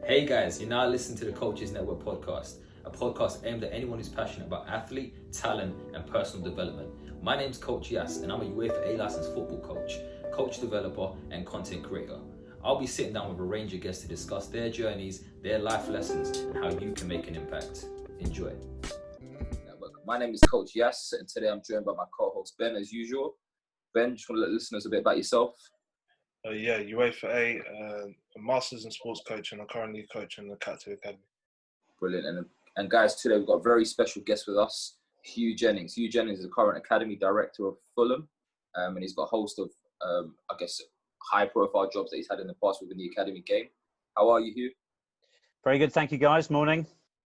Hey guys, you're now listening to the Coaches Network podcast, a podcast aimed at anyone who's passionate about athlete, talent, and personal development. My name's CoachYas, and I'm a UEFA A licensed football coach, coach developer, and content creator. I'll be sitting down with a range of guests to discuss their journeys, their life lessons, and how you can make an impact. Enjoy. My name is CoachYas, and today I'm joined by my co-host Ben, as usual. Ben, just want to let listeners a bit about yourself. UEFA A, a Masters in Sports Coaching. I'm currently coaching the Captive Academy. Brilliant. And guys, today we've got a very special guest with us, Huw Jennings. Huw Jennings is the current Academy Director of Fulham, and he's got a host of, high-profile jobs that he's had in the past within the Academy game. How are you, Huw? Very good, thank you, guys. Morning.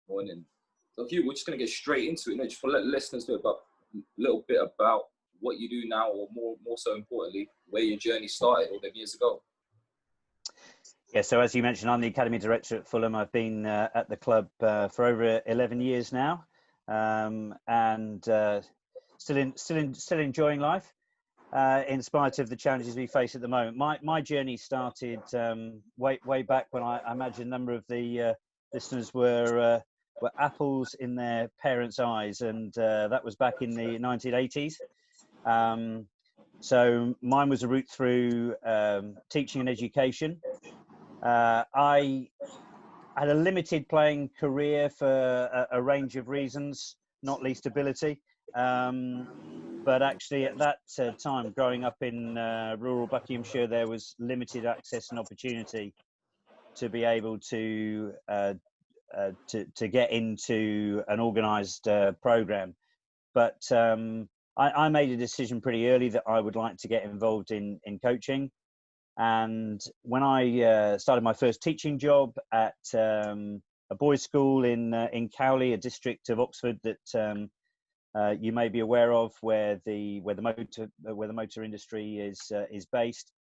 Morning. So, Huw, we're just going to get straight into it. Just for let listeners know a little bit about what you do now, or more so importantly, where your journey started all them years ago. Yeah, so as you mentioned, I'm the Academy Director at Fulham. I've been at the club for over 11 years now, and still enjoying life, in spite of the challenges we face at the moment. My journey started way back when I imagine a number of the listeners were apples in their parents' eyes, and that was back in the 1980s. So mine was a route through teaching and education. I had a limited playing career for a range of reasons, not least ability. But actually at that time, growing up in rural Buckinghamshire, there was limited access and opportunity to be able to get into an organised programme. But I made a decision pretty early that I would like to get involved in coaching. And when I started my first teaching job at a boys' school in Cowley, a district of Oxford that you may be aware of, where the motor industry is based,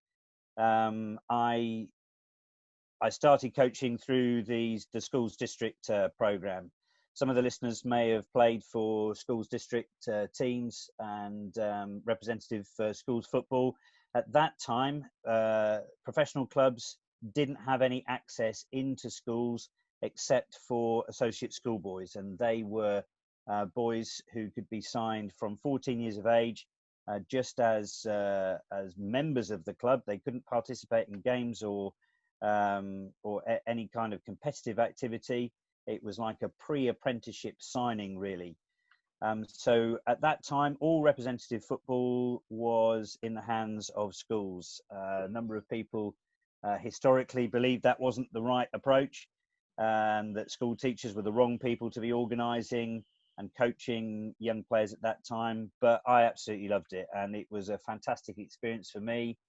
I started coaching through the schools district programme. Some of the listeners may have played for schools district teams and representative schools football. At that time, professional clubs didn't have any access into schools except for associate schoolboys, and they were boys who could be signed from 14 years of age, just as members of the club. They couldn't participate in games or any kind of competitive activity. It was like a pre-apprenticeship signing, really. So at that time, all representative football was in the hands of schools. A number of people historically believed that wasn't the right approach, and that school teachers were the wrong people to be organising and coaching young players at that time. But I absolutely loved it, and it was a fantastic experience for me.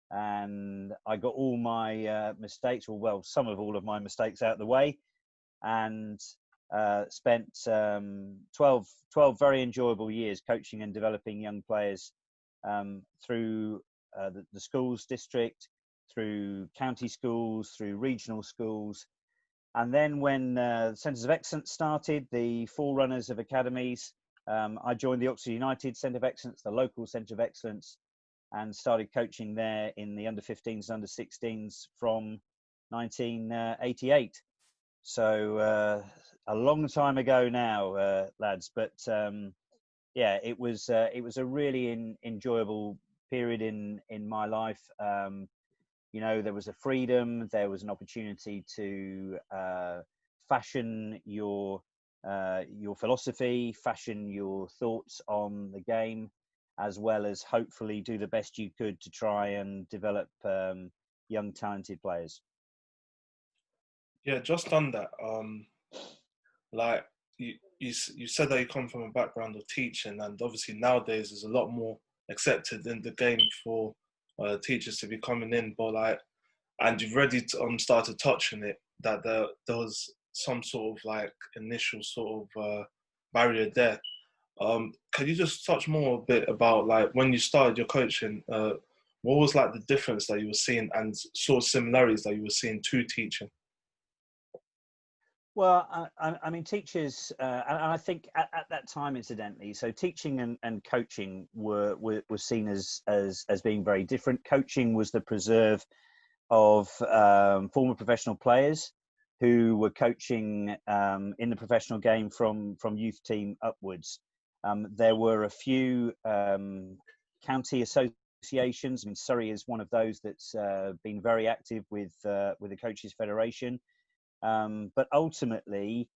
And I got all my mistakes, or well, some of all of my mistakes out of the way, and spent 12 very enjoyable years coaching and developing young players through the schools district, through county schools, through regional schools. And then when Centres of Excellence started, the forerunners of academies, I joined the Oxford United Centre of Excellence, the local Centre of Excellence, and started coaching there in the under-15s and under-16s from 1988. So a long time ago now, lads. But yeah, it was a really enjoyable period in my life. You know, there was a freedom, there was an opportunity to fashion your philosophy, fashion your thoughts on the game, as well as hopefully do the best you could to try and develop young talented players. Yeah, just on that, like you said that you come from a background of teaching, and obviously nowadays there's a lot more accepted in the game for teachers to be coming in, but and you've already started touching it, that there was some sort of like initial sort of barrier there. Can you just touch more a bit about like when you started your coaching, what was like the difference that you were seeing and sort of similarities that you were seeing to teaching? Well, I mean, teachers, and I think at that time, incidentally, so teaching and coaching were seen as being very different. Coaching was the preserve of former professional players who were coaching in the professional game from youth team upwards. There were a few county associations. I mean, Surrey is one of those that's been very active with the Coaches Federation. But ultimately,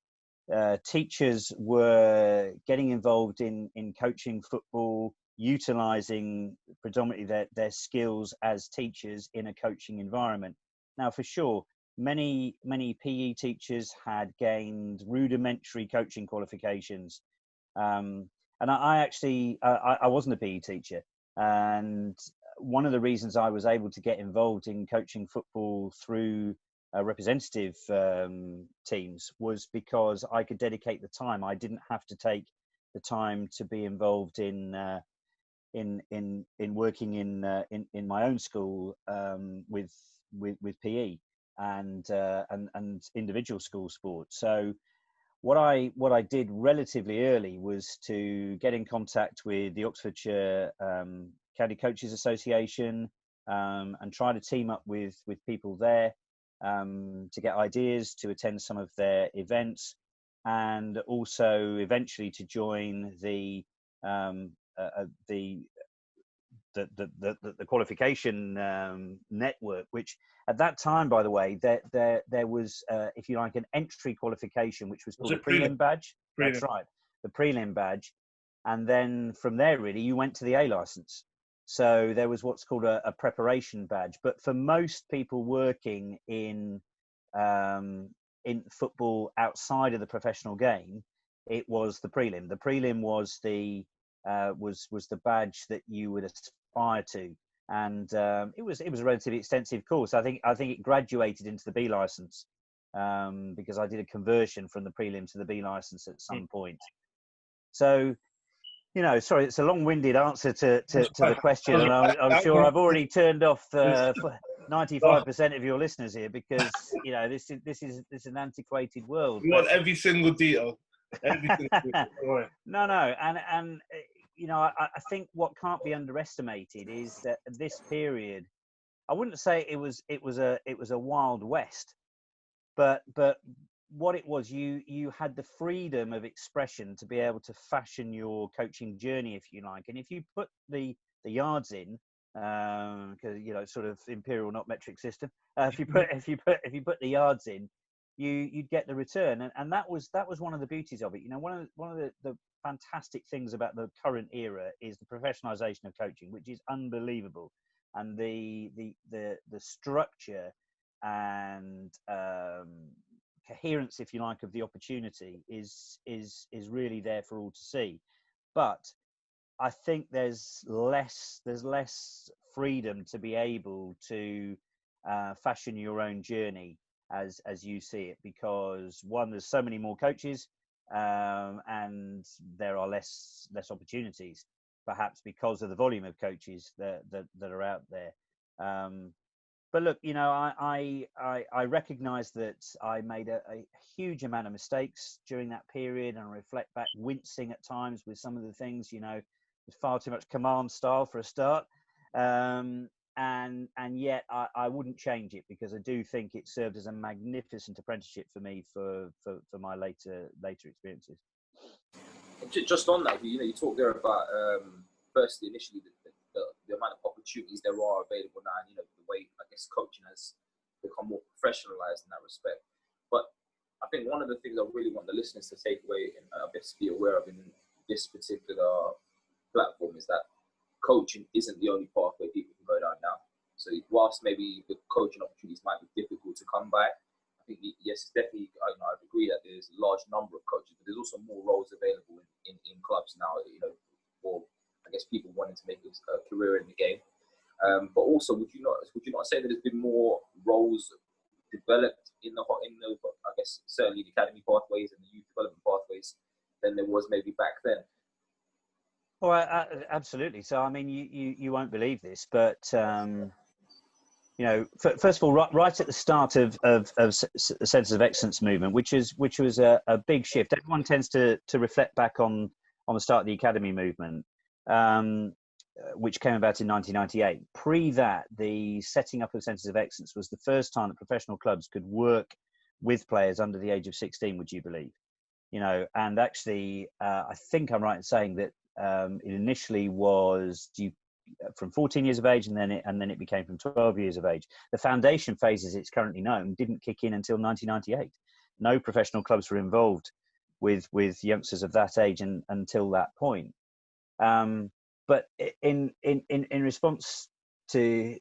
teachers were getting involved in coaching football, utilising predominantly their skills as teachers in a coaching environment. Now, for sure, many PE teachers had gained rudimentary coaching qualifications. And I wasn't a PE teacher. And one of the reasons I was able to get involved in coaching football through representative teams was because I could dedicate the time. I didn't have to take the time to be involved in working in my own school with PE and individual school sports. So what I did relatively early was to get in contact with the Oxfordshire County Coaches Association and try to team up with people there to get ideas, to attend some of their events, and also eventually to join the qualification network, which at that time, by the way, there was, if you like, an entry qualification, which was called a prelim badge. Prelim. That's right, the prelim badge. And then from there, really, you went to the A license. So there was what's called a preparation badge. But for most people working in football outside of the professional game, it was the prelim. The prelim was the badge that you would aspire to, and it was a relatively extensive course. I think it graduated into the B license because I did a conversion from the prelim to the B license at some point. So, sorry, it's a long-winded answer to the question, and I'm sure I've already turned off 95% of your listeners here because this is an antiquated world. You want every single detail. No, and I think what can't be underestimated is that this period, I wouldn't say it was a wild west, but what it was, you had the freedom of expression to be able to fashion your coaching journey, if you like. And if you put the yards in, because sort of imperial, not metric system. If you put the yards in, you'd get the return, and that was one of the beauties of it. One of the fantastic things about the current era is the professionalization of coaching, which is unbelievable, and the structure and coherence, if you like, of the opportunity is really there for all to see. But I think there's less freedom to be able to fashion your own journey as you see it, because one, there's so many more coaches, and there are less opportunities, perhaps because of the volume of coaches that are out there. But look, I recognise that I made a huge amount of mistakes during that period, and I reflect back wincing at times with some of the things. There's far too much command style for a start, and yet I wouldn't change it, because I do think it served as a magnificent apprenticeship for me for my later experiences. Just on that, you talked there about firstly, initially, the amount of opportunities there are available now, and the way, I guess, coaching has become more professionalized in that respect. But I think one of the things I really want the listeners to take away and I guess be aware of in this particular platform is that coaching isn't the only pathway people can go down now. So whilst maybe the coaching opportunities might be difficult to come by, I think yes, definitely, I agree that there's a large number of coaches, but there's also more roles available in clubs now, for, I guess, people wanting to make a career in the game. But also, would you not say that there's been more roles developed in the I guess certainly the academy pathways and the youth development pathways than there was maybe back then? Oh, absolutely. So, I mean, you won't believe this, but first of all, right at the start of the Centres of Excellence movement, which was a big shift. Everyone tends to reflect back on the start of the academy movement, which came about in 1998. Pre that, the setting up of Centres of Excellence was the first time that professional clubs could work with players under the age of 16, would you believe? And actually, I think I'm right in saying that it initially was from 14 years of age, and then it became from 12 years of age. The foundation phase, as it's currently known, didn't kick in until 1998. No professional clubs were involved with youngsters of that age until that point. But in response to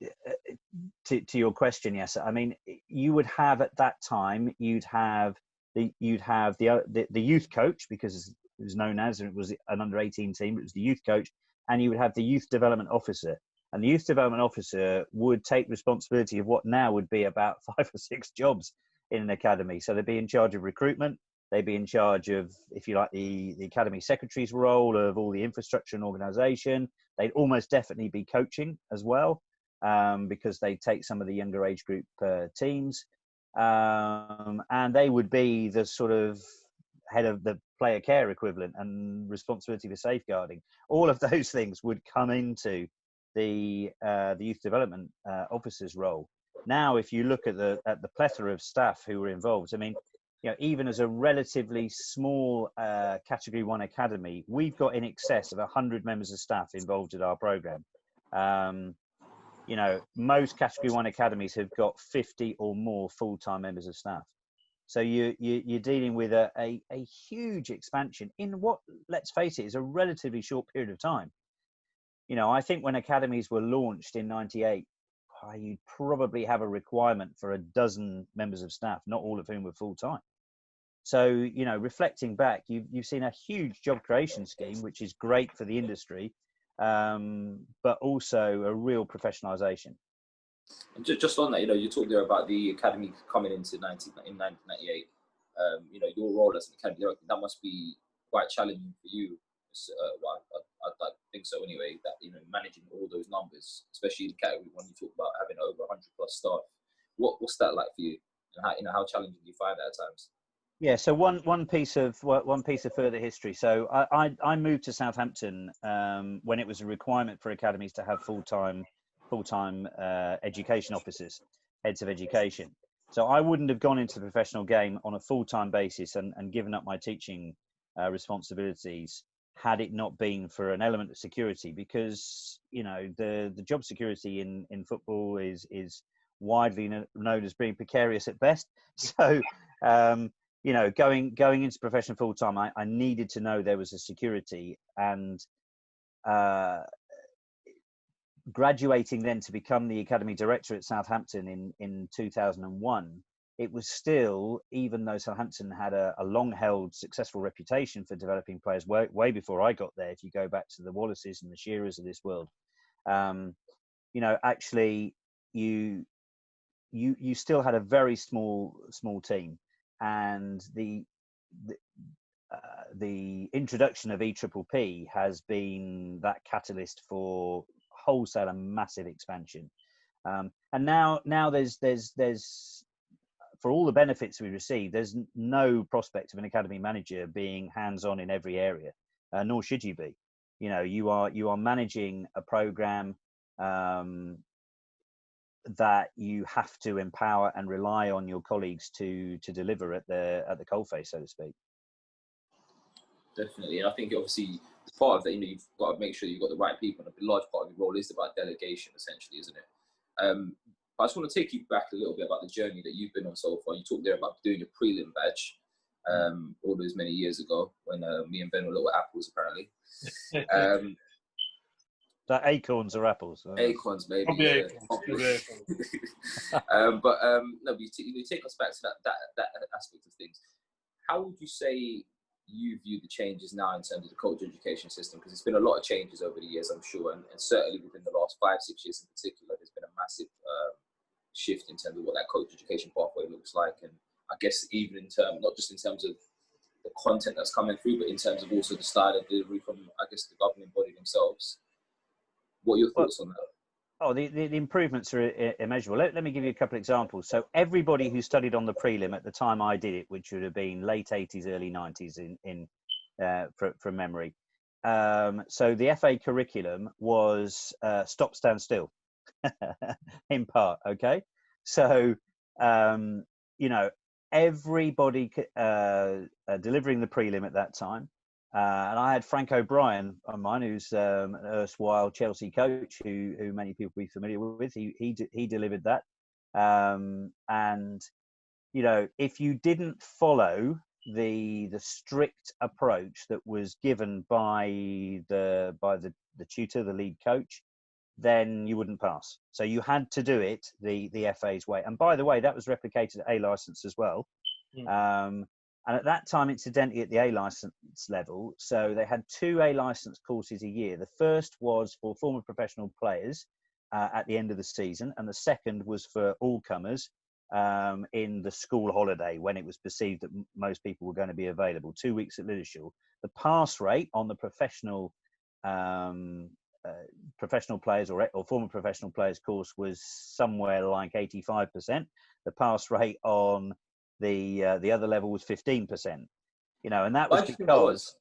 your question, yes, I mean, you would have at that time, you'd have the youth coach, because it was known as, and it was an under-18 team, it was the youth coach, and you would have the youth development officer. And the youth development officer would take responsibility of what now would be about 5 or 6 jobs in an academy. So they'd be in charge of recruitment. They'd be in charge of, if you like, the academy secretary's role, of all the infrastructure and organisation. They'd almost definitely be coaching as well, because they take some of the younger age group teams. And they would be the sort of head of the player care equivalent and responsibility for safeguarding. All of those things would come into the youth development officer's role. Now, if you look at the plethora of staff who were involved, I mean, even as a relatively small Category 1 academy, we've got in excess of 100 members of staff involved in our programme. Most Category 1 academies have got 50 or more full-time members of staff. So you're dealing with a huge expansion in what, let's face it, is a relatively short period of time. I think when academies were launched in 98, you'd probably have a requirement for a dozen members of staff, not all of whom were full-time. So, reflecting back, you've seen a huge job creation scheme, which is great for the industry, but also a real professionalisation. And just on that, you talked there about the academy coming into in 1998. Your role as an academy director, that must be quite challenging for you. I think so anyway. That managing all those numbers, especially in the category when you talk about having over 100+ staff. What's that like for you? And how challenging do you find that at times? Yeah, so one piece of further history. So I moved to Southampton when it was a requirement for academies to have full-time education officers, heads of education. So I wouldn't have gone into the professional game on a full-time basis and given up my teaching responsibilities had it not been for an element of security, because the job security in football is widely known as being precarious at best. So going into profession full time, I needed to know there was a security, and graduating then to become the academy director at Southampton in 2001, it was still, even though Southampton had a long-held successful reputation for developing players way before I got there, if you go back to the Wallaces and the Shearers of this world, actually you still had a very small team, and the introduction of EPPP has been that catalyst for wholesale and massive expansion. And now there's for all the benefits we receive, there's no prospect of an academy manager being hands-on in every area, nor should you be. You are managing a program that you have to empower and rely on your colleagues to deliver at the coalface, so to speak. Definitely, and I think obviously as part of that, you've got to make sure you've got the right people, and a large part of your role is about delegation, essentially, isn't it? I just want to take you back a little bit about the journey that you've been on so far. You talked there about doing your prelim badge all those many years ago when me and Ben were little apples, apparently. That acorns or apples? Acorns, maybe. Probably yeah. acorns. No, you take us back to that aspect of things. How would you say you view the changes now in terms of the coach education system? Because there's been a lot of changes over the years, I'm sure, and certainly within the last 5-6 years in particular, there's been a massive shift in terms of what that coach education pathway looks like. And I guess even in terms, not just in terms of the content that's coming through, but in terms of also the style of delivery from, I guess, the governing body themselves. What are your thoughts on that? Oh, the improvements are immeasurable. Let me give you a couple of examples. So everybody who studied on the prelim at the time I did it, which would have been late 80s, early 90s from memory. So the FA curriculum was stop, stand still, in part, okay? So, everybody delivering the prelim at that time. And I had Frank O'Brien on mine, who's an erstwhile Chelsea coach, who many people will be familiar with. He delivered that. And, you know, if you didn't follow the strict approach that was given by the tutor, the lead coach, then you wouldn't pass. So you had to do it the FA's way. And by the way, that was replicated at A licence as well. And at that time, incidentally, at the A licence level, so they had 2 A licence courses a year. The first was for former professional players at the end of the season, and the second was for all comers in the school holiday, when it was perceived that most people were going to be available. 2 weeks at Liverpool. The pass rate on the professional players or former professional players course was somewhere like 85%. The pass rate on the other level was 15%. You know, and that was because,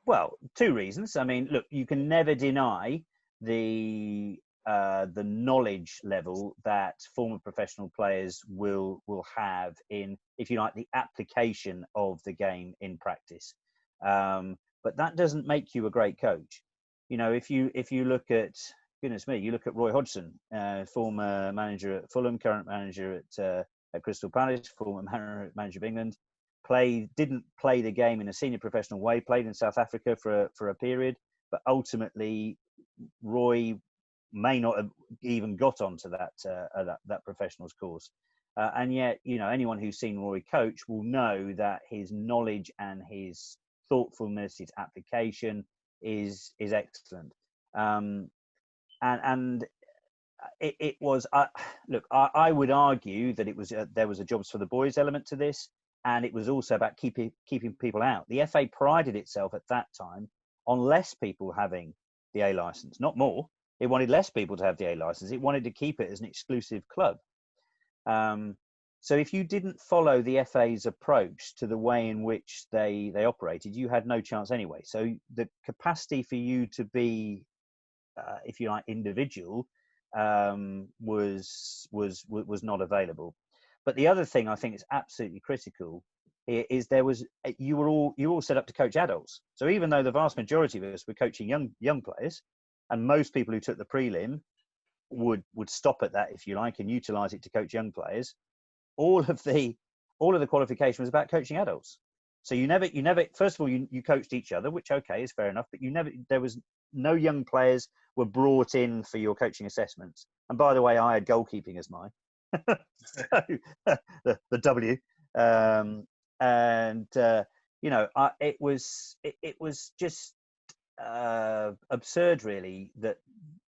well, 2 reasons. I mean, look, you can never deny the knowledge level that former professional players will have in, if you like, the application of the game in practice. But that doesn't make you a great coach. You know, if you look at, goodness me, you look at Roy Hodgson, former manager at Fulham, current manager at Crystal Palace, former manager of England, didn't play the game in a senior professional way, played in South Africa for a period, but ultimately Roy may not have even got onto that professionals course. And yet, you know, anyone who's seen Roy coach will know that his knowledge and his thoughtfulness, his application is excellent. And it was, look, I would argue that it was there was a jobs for the boys element to this, and it was also about keeping people out. The FA prided itself at that time on less people having the A licence, not more. It wanted less people to have the A licence. It wanted to keep it as an exclusive club. So if you didn't follow the FA's approach to the way in which they operated, you had no chance anyway. So the capacity for you to be, if you like, individual, was not available. But the other thing I think is absolutely critical is you were all set up to coach adults. So even though the vast majority of us were coaching young players, and most people who took the prelim would stop at that, if you like, and utilize it to coach young players, all of the qualification was about coaching adults. So you never first of all you coached each other, which okay is fair enough, but there was no young players were brought in for your coaching assessments. And by the way, I had goalkeeping as mine. So, the W, you know, it was just absurd, really, that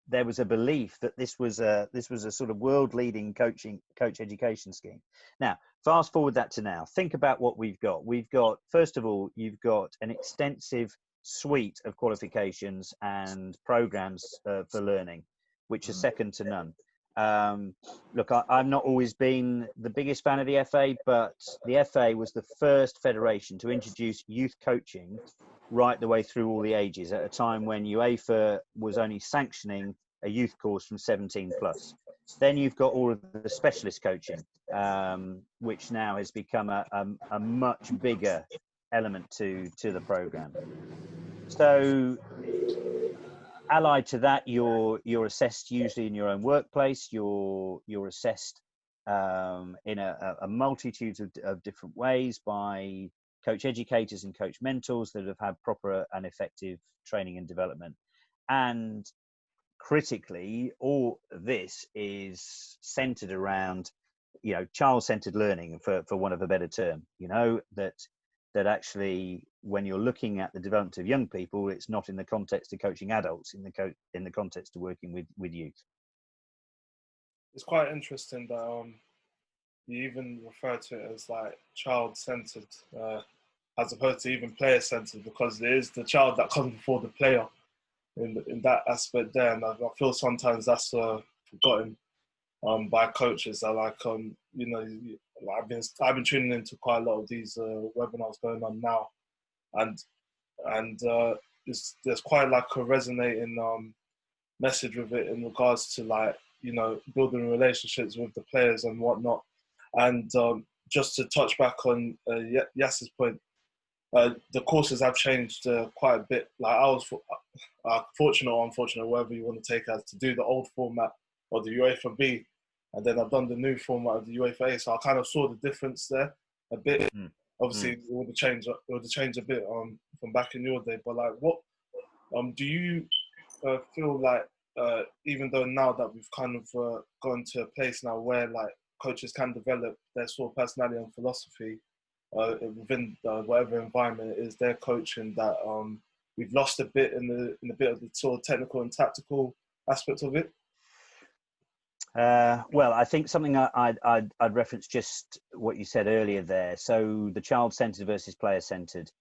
there was a belief that this was a sort of world-leading coach education scheme. Now, fast forward that to now. Think about what we've got. We've got, first of all, you've got an extensive suite of qualifications and programs for learning, which are second to none. Look, I've not always been the biggest fan of the FA, but the FA was the first federation to introduce youth coaching right the way through all the ages, at a time when UEFA was only sanctioning a youth course from 17 plus. Then you've got all of the specialist coaching, which now has become a much bigger element to the programme. So allied to that, you're assessed usually in your own workplace. You're assessed in a multitude of different ways by coach educators and coach mentors that have had proper and effective training and development. And critically, all of this is centered around, you know, child-centered learning, for want of a better term. You know, that actually, when you're looking at the development of young people, it's not in the context of coaching adults, in the context of working with youth. It's quite interesting that you even refer to it as like child-centered, as opposed to even player-centered, because it is the child that comes before the player in that aspect there. And I feel sometimes that's forgotten by coaches. That, like, you know, I've been tuning into quite a lot of these webinars going on now, and there's quite like a resonating message with it in regards to, like, you know, building relationships with the players and whatnot. And just to touch back on Yas's point, the courses have changed quite a bit. Like I was fortunate or unfortunate, whatever you want to take as, to do the old format of the UEFA B, and then I've done the new format of the UEFA A. So I kind of saw the difference there a bit. Obviously, it would have changed a bit from back in your day. But like, what do you feel like? Even though now that we've kind of gone to a place now where like coaches can develop their sort of personality and philosophy within whatever environment it is they're coaching, that we've lost a bit in the bit of the sort of technical and tactical aspect of it? Well, I think something I'd reference just what you said earlier there. So the child-centered versus player-centered.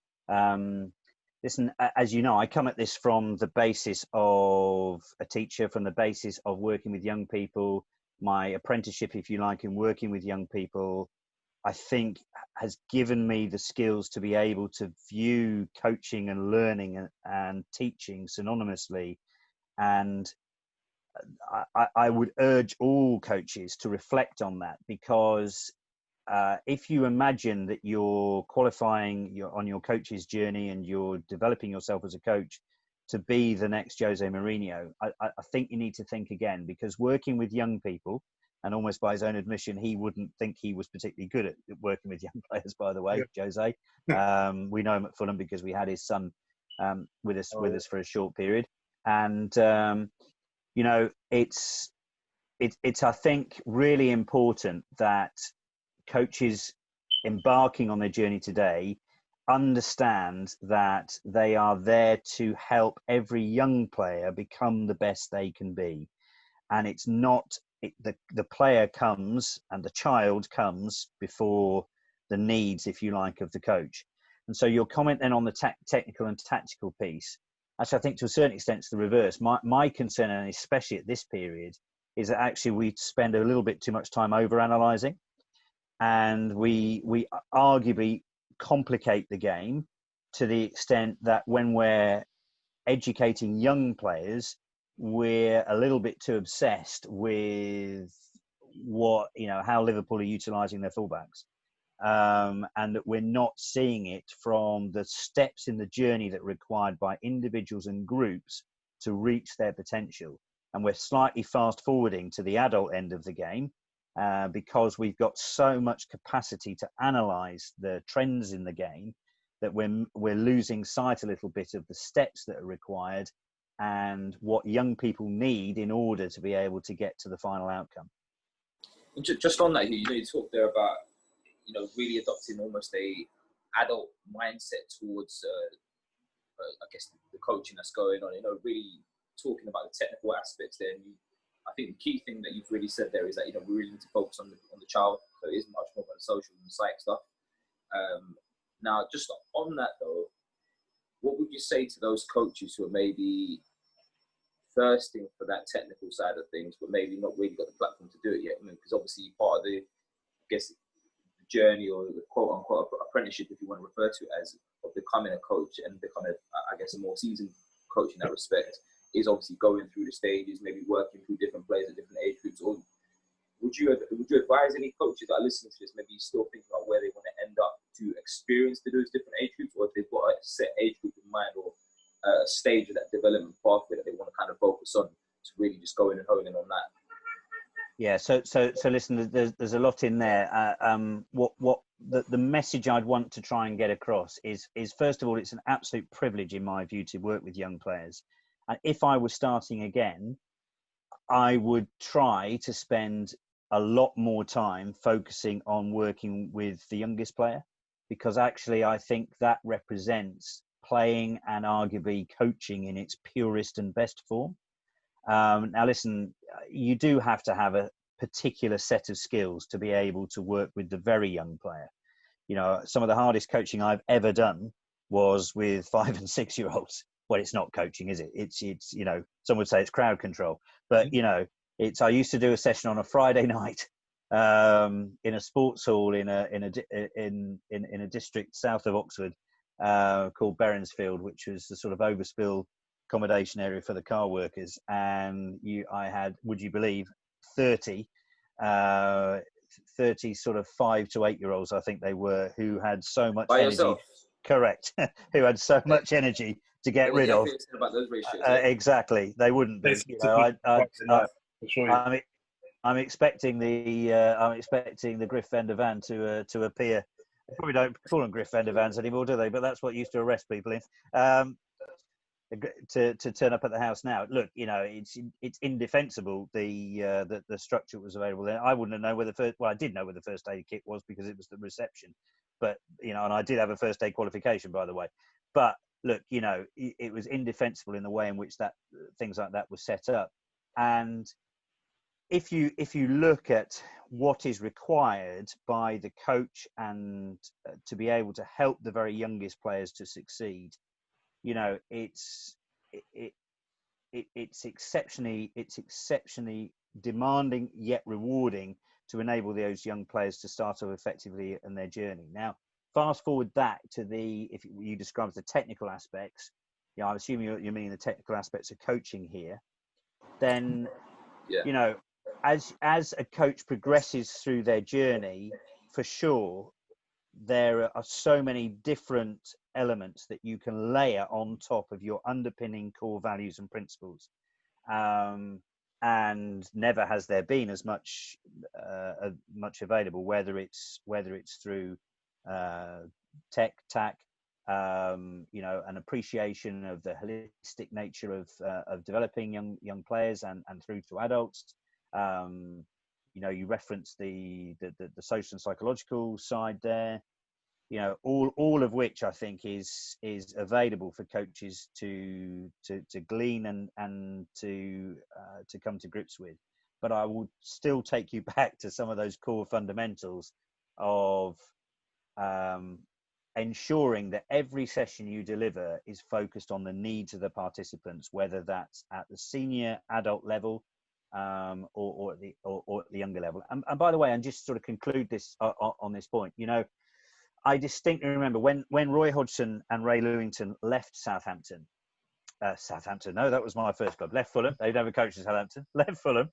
Listen, as you know, I come at this from the basis of a teacher, from the basis of working with young people. My apprenticeship, if you like, in working with young people, I think has given me the skills to be able to view coaching and learning and teaching synonymously. And I would urge all coaches to reflect on that, because if you imagine that you're qualifying on your coach's journey and you're developing yourself as a coach to be the next Jose Mourinho, I think you need to think again, because working with young people, and almost by his own admission, he wouldn't think he was particularly good at working with young players, by the way, yeah. Jose. We know him at Fulham because we had his son with us for a short period. And, you know, it's I think, really important that coaches embarking on their journey today understand that they are there to help every young player become the best they can be. And it's not the player comes and the child comes before the needs, if you like, of the coach. And so your comment then on the technical and tactical piece, actually, I think to a certain extent it's the reverse. My concern, and especially at this period, is that actually we spend a little bit too much time over-analysing, and we arguably complicate the game to the extent that when we're educating young players, we're a little bit too obsessed with how Liverpool are utilising their fullbacks, and that we're not seeing it from the steps in the journey that are required by individuals and groups to reach their potential. And we're slightly fast forwarding to the adult end of the game because we've got so much capacity to analyse the trends in the game that we're losing sight a little bit of the steps that are required and what young people need in order to be able to get to the final outcome. Just on that, you talked there about really adopting almost a adult mindset towards I guess the coaching that's going on. Really talking about the technical aspects there. And I think the key thing that you've really said there is that we really need to focus on the child. So it is much more about the social and the psych stuff. Now, just on that though, what would you say to those coaches who are maybe thirsting for that technical side of things, but maybe not really got the platform to do it yet? Because obviously part of the journey or the quote unquote apprenticeship, if you want to refer to it as, of becoming a coach and becoming a more seasoned coach in that respect, is obviously going through the stages, maybe working through different players at different age groups. Or would you advise any coaches that are listening to this, maybe still thinking about where they want to end up, to experience to those different age groups, or if they've got a set age group in mind or a stage of that development pathway that they want to kind of focus on, to really just go in and hone in on that? Yeah, so listen, there's a lot in there. What the message I'd want to try and get across is first of all, it's an absolute privilege in my view to work with young players. And if I was starting again, I would try to spend a lot more time focusing on working with the youngest player, because actually I think that represents playing and arguably coaching in its purest and best form. Now, listen, you do have to have a particular set of skills to be able to work with the very young player. Some of the hardest coaching I've ever done was with 5 and 6 year olds. Well, it's not coaching, is it? It's some would say it's crowd control, but I used to do a session on a Friday night in a sports hall in a district south of Oxford called Berensfield, which was the sort of overspill accommodation area for the car workers. And I had, would you believe, 30 30 sort of 5 to 8 year olds, I think they were, who had so much By energy. yourself. Correct. Who had so much energy to get rid of. About those ratios, Exactly. They wouldn't be. You know, I'm expecting the Griff van der Van to appear. They probably don't call them Griff van der Vans anymore, do they? But that's what used to arrest people in. To turn up at the house now. Look, you know, it's indefensible the structure that was available there. I wouldn't have known where the first. Well, I did know where the first aid kit was because it was the reception. But you know, and I did have a first aid qualification, by the way. But look, you know, it was indefensible in the way in which that things like that were set up. And if you look at what is required by the coach and to be able to help the very youngest players to succeed, you know, it's exceptionally demanding yet rewarding to enable those young players to start off effectively in their journey. Now, fast forward that to if you describe the technical aspects, you know, I'm assuming you're meaning the technical aspects of coaching here. Then, you know, as a coach progresses through their journey, for sure, there are so many different elements that you can layer on top of your underpinning core values and principles. And never has there been as much available, whether it's through tack, you know, an appreciation of the holistic nature of developing young players and through to adults. You know, you reference the social and psychological side there. You know, all of which I think is available for coaches to glean and to come to grips with. But I will still take you back to some of those core fundamentals of ensuring that every session you deliver is focused on the needs of the participants, whether that's at the senior adult level or at the younger level. And by the way, and just sort of conclude this on this point, you know, I distinctly remember when Roy Hodgson and Ray Lewington left Southampton. No, that was my first club. Left Fulham. They'd never coached in Southampton. Left Fulham.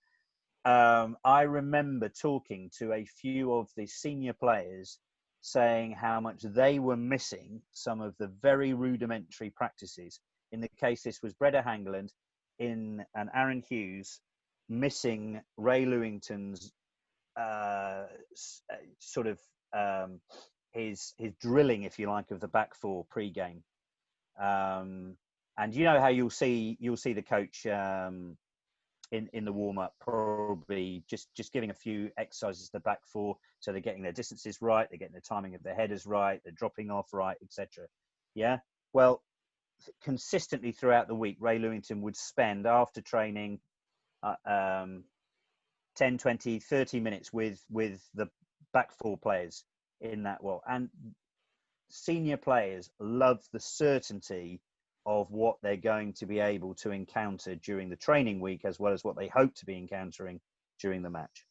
I remember talking to a few of the senior players saying how much they were missing some of the very rudimentary practices. In the case, this was Breda Hangland and Aaron Hughes missing Ray Lewington's sort of his drilling, if you like, of the back four pre-game. And you know how you'll see the coach in the warm-up probably just giving a few exercises to the back four, so they're getting their distances right, they're getting the timing of their headers right, they're dropping off right, etc. Yeah. Well, consistently throughout the week, Ray Lewington would spend after training 10, 20, 30 minutes with the back four players in that well. And senior players love the certainty of what they're going to be able to encounter during the training week, as well as what they hope to be encountering during the match.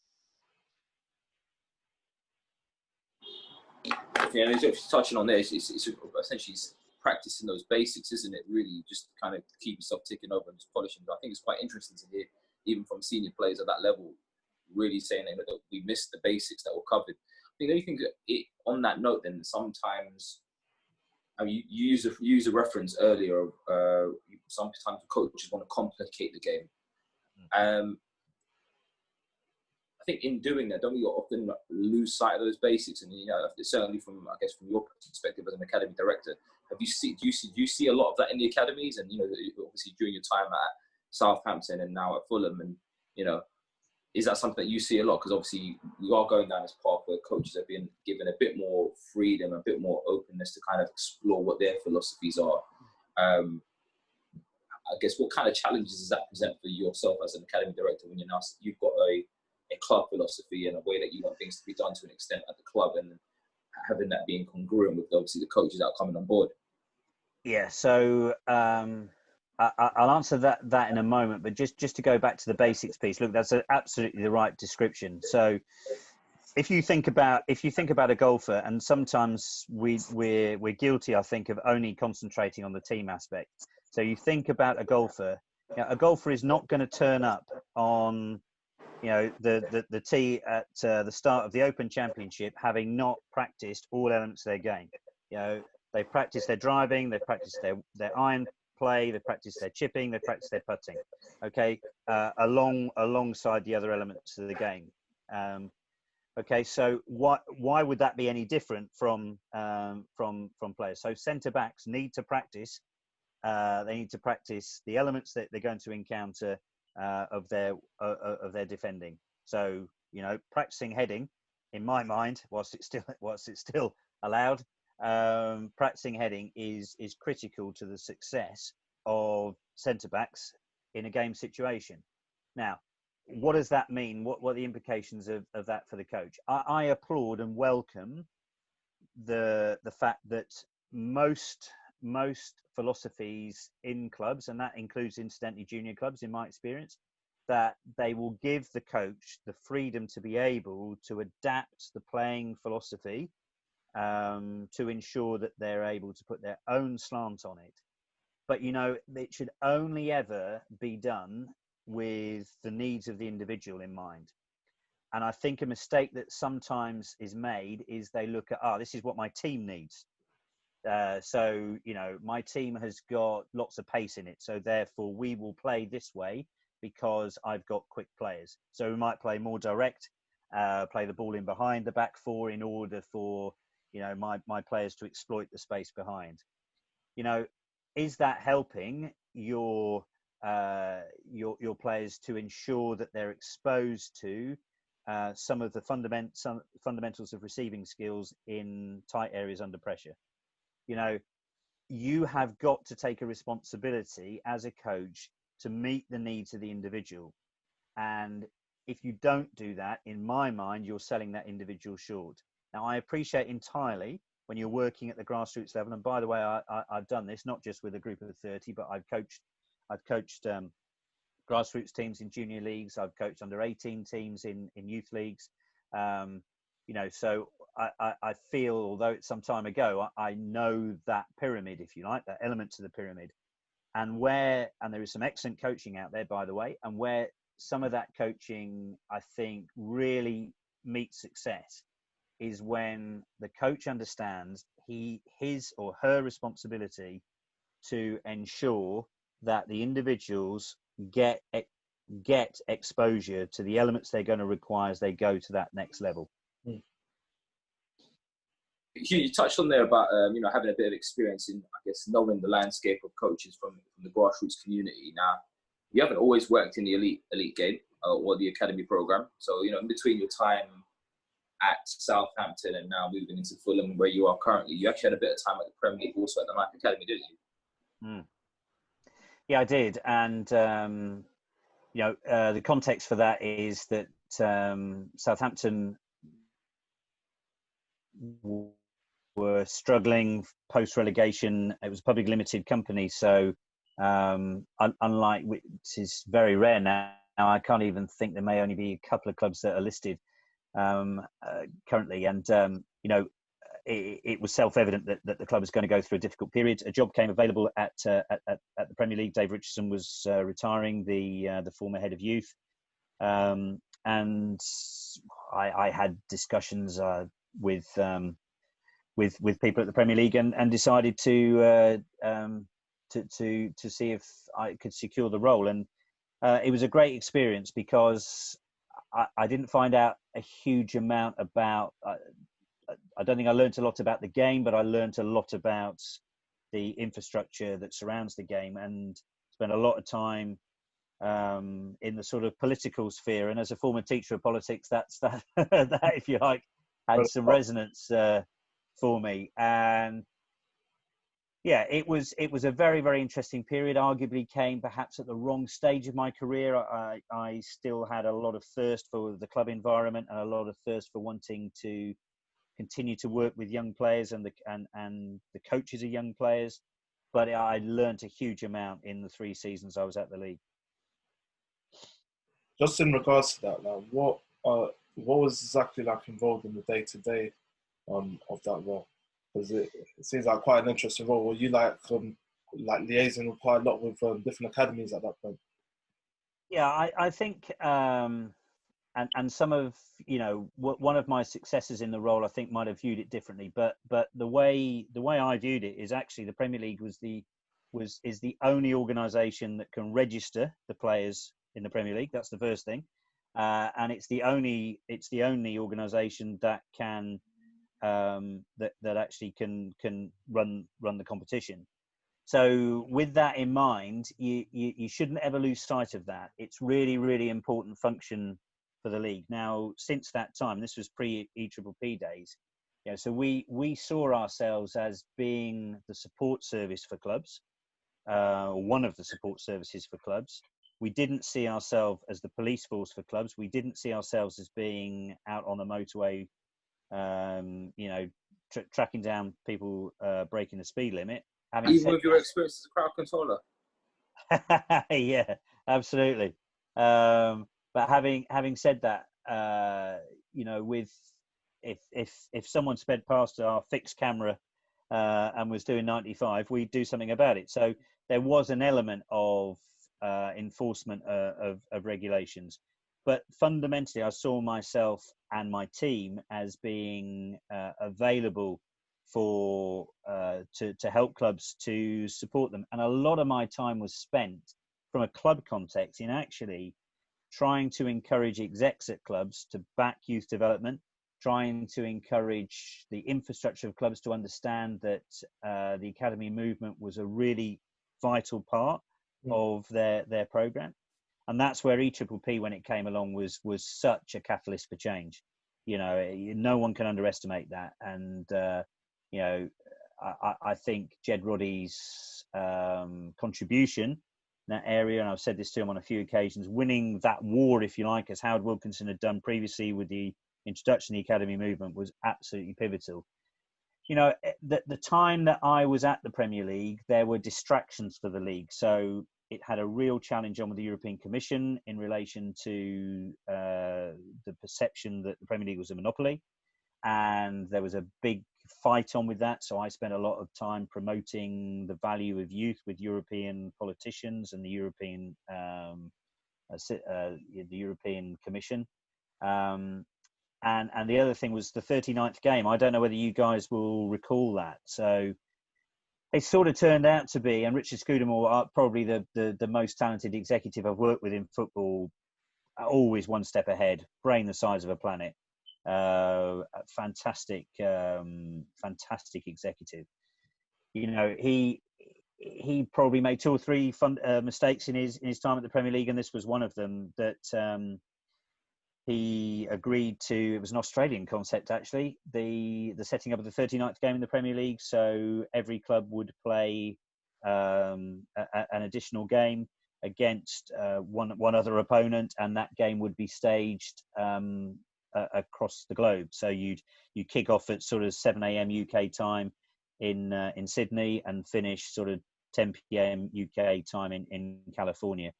Yeah, and just touching on this, it's essentially practicing those basics, isn't it? Really, just kind of keep yourself ticking over and just polishing. But I think it's quite interesting to hear, even from senior players at that level, really saying that we missed the basics that were covered. I think the only thing on that note, then sometimes, I mean, you use a reference earlier of sometimes coaches want to complicate the game. I think in doing that, don't we often lose sight of those basics? And you know, certainly from your perspective as an academy director, do you see a lot of that in the academies? And you know, obviously during your time at Southampton and now at Fulham, and you know, is that something that you see a lot? Because obviously we are going down this path where coaches are being given a bit more freedom, a bit more openness to kind of explore what their philosophies are. I guess what kind of challenges does that present for yourself as an academy director when you've got a club philosophy and a way that you want things to be done to an extent at the club, and having that being congruent with obviously the coaches that are coming on board? Yeah, so I'll answer that in a moment, but just to go back to the basics piece, look, that's absolutely the right description. So if you think about a golfer, and sometimes we're guilty, I think, of only concentrating on the team aspect. So you think about a golfer. You know, a golfer is not going to turn up on the T at the start of the Open Championship having not practiced all elements of their game. They practice their driving, they practice their iron play, they practice their chipping, they practice their putting. Okay, alongside the other elements of the game. Okay, so why would that be any different from players? So centre backs need to practice. They need to practice the elements that they're going to encounter of their defending. So practicing heading, in my mind, whilst it's still allowed, practicing heading is critical to the success of centre backs in a game situation. Now, what does that mean? What are the implications of that for the coach? I applaud and welcome the fact that most philosophies in clubs, and that includes incidentally junior clubs in my experience, that they will give the coach the freedom to be able to adapt the playing philosophy to ensure that they're able to put their own slant on it. But it should only ever be done with the needs of the individual in mind. And I think a mistake that sometimes is made is they look at, this is what my team needs. So my team has got lots of pace in it, so therefore we will play this way because I've got quick players. So we might play more direct, play the ball in behind the back four in order for my players to exploit the space behind. Is that helping your players to ensure that they're exposed to some of the fundamentals of receiving skills in tight areas under pressure? You have got to take a responsibility as a coach to meet the needs of the individual. And if you don't do that, in my mind, you're selling that individual short. Now, I appreciate entirely when you're working at the grassroots level. And by the way, I've done this, not just with a group of 30, but I've coached grassroots teams in junior leagues. I've coached under 18 teams in youth leagues. So I feel, although it's some time ago, I know that pyramid, if you like, that element to the pyramid, and there is some excellent coaching out there, by the way, and where some of that coaching, I think, really meets success is when the coach understands his or her responsibility to ensure that the individuals get exposure to the elements they're going to require as they go to that next level. Huw, you touched on there about having a bit of experience in, I guess, knowing the landscape of coaches from the grassroots community. Now, you haven't always worked in the elite game or the academy program. So in between your time at Southampton and now moving into Fulham, where you are currently, you actually had a bit of time at the Premier League, also at the Nike Academy, didn't you? Yeah, I did, and the context for that is that Southampton were struggling post-relegation. It was a public limited company, so unlike, which is very rare now, I can't even think, there may only be a couple of clubs that are listed currently, and it was self-evident that the club was going to go through a difficult period. A job came available at the Premier League. Dave Richardson was retiring, the former head of youth, and I had discussions with people at the Premier League and decided to see if I could secure the role. And it was a great experience because I didn't find out a huge amount about. I don't think I learned a lot about the game, but I learned a lot about the infrastructure that surrounds the game, and spent a lot of time in the sort of political sphere. And as a former teacher of politics, that if you like, had some resonance for me. And yeah, it was a very, very interesting period. Arguably came perhaps at the wrong stage of my career. I still had a lot of thirst for the club environment and a lot of thirst for wanting to continue to work with young players and the coaches of young players. But I learned a huge amount in the 3 seasons I was at the league. Just in regards to that, like, what was exactly like involved in the day-to-day of that role? Because it seems like quite an interesting role. Were you like liaising with quite a lot with different academies at that point? Yeah, I think and some of, you know, one of my successors in the role, I think, might have viewed it differently. But the way I viewed it is actually the Premier League is the only organisation that can register the players in the Premier League. That's the first thing, and it's the only organisation that can that actually can run the competition. So with that in mind, you shouldn't ever lose sight of that. It's really, really important function for the league. Now, since that time, this was pre-EPP days, you know, so we saw ourselves as being the support service for clubs, one of the support services for clubs. We didn't see ourselves as the police force for clubs. We didn't see ourselves as being out on the motorway, you know, tracking down people breaking the speed limit. Even with your experience as a crowd controller. Yeah, absolutely. But having said that, you know, with if someone sped past our fixed camera and was doing 95, we'd do something about it. So there was an element of enforcement of regulations. But fundamentally, I saw myself and my team as being available for to help clubs to support them. And a lot of my time was spent from a club context in actually trying to encourage execs at clubs to back youth development, trying to encourage the infrastructure of clubs to understand that the academy movement was a really vital part of their program. And that's where EPP, when it came along, was such a catalyst for change. You know, no one can underestimate that. And you know, I think Jed Roddy's contribution in that area, and I've said this to him on a few occasions, winning that war, if you like, as Howard Wilkinson had done previously with the introduction of the academy movement, was absolutely pivotal. You know, the time that I was at the Premier League, there were distractions for the league. So it had a real challenge on with the European Commission in relation to the perception that the Premier League was a monopoly. And there was a big fight on with that. So I spent a lot of time promoting the value of youth with European politicians and the European Commission. And the other thing was the 39th game. I don't know whether you guys will recall that. So it sort of turned out to be, and Richard Scudamore, probably the most talented executive I've worked with in football, always one step ahead, brain the size of a planet. Fantastic executive. You know, he probably made 2 or 3 mistakes in his time at the Premier League, and this was one of them. That he agreed to. It was an Australian concept, actually. The setting up of the 39th game in the Premier League, so every club would play an additional game against one other opponent, and that game would be staged across the globe. So you'd kick off at sort of 7 a.m. UK time in Sydney and finish sort of 10 p.m. UK time in California.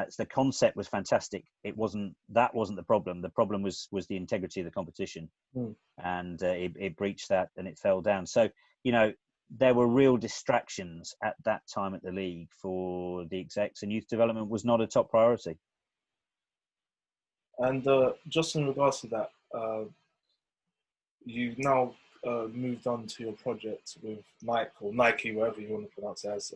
So the concept was fantastic. That wasn't the problem. The problem was the integrity of the competition, and it breached that and it fell down. So, you know, there were real distractions at that time at the league for the execs, and youth development was not a top priority. And just in regards to that, you've now moved on to your project with Nike, whatever you want to pronounce it as.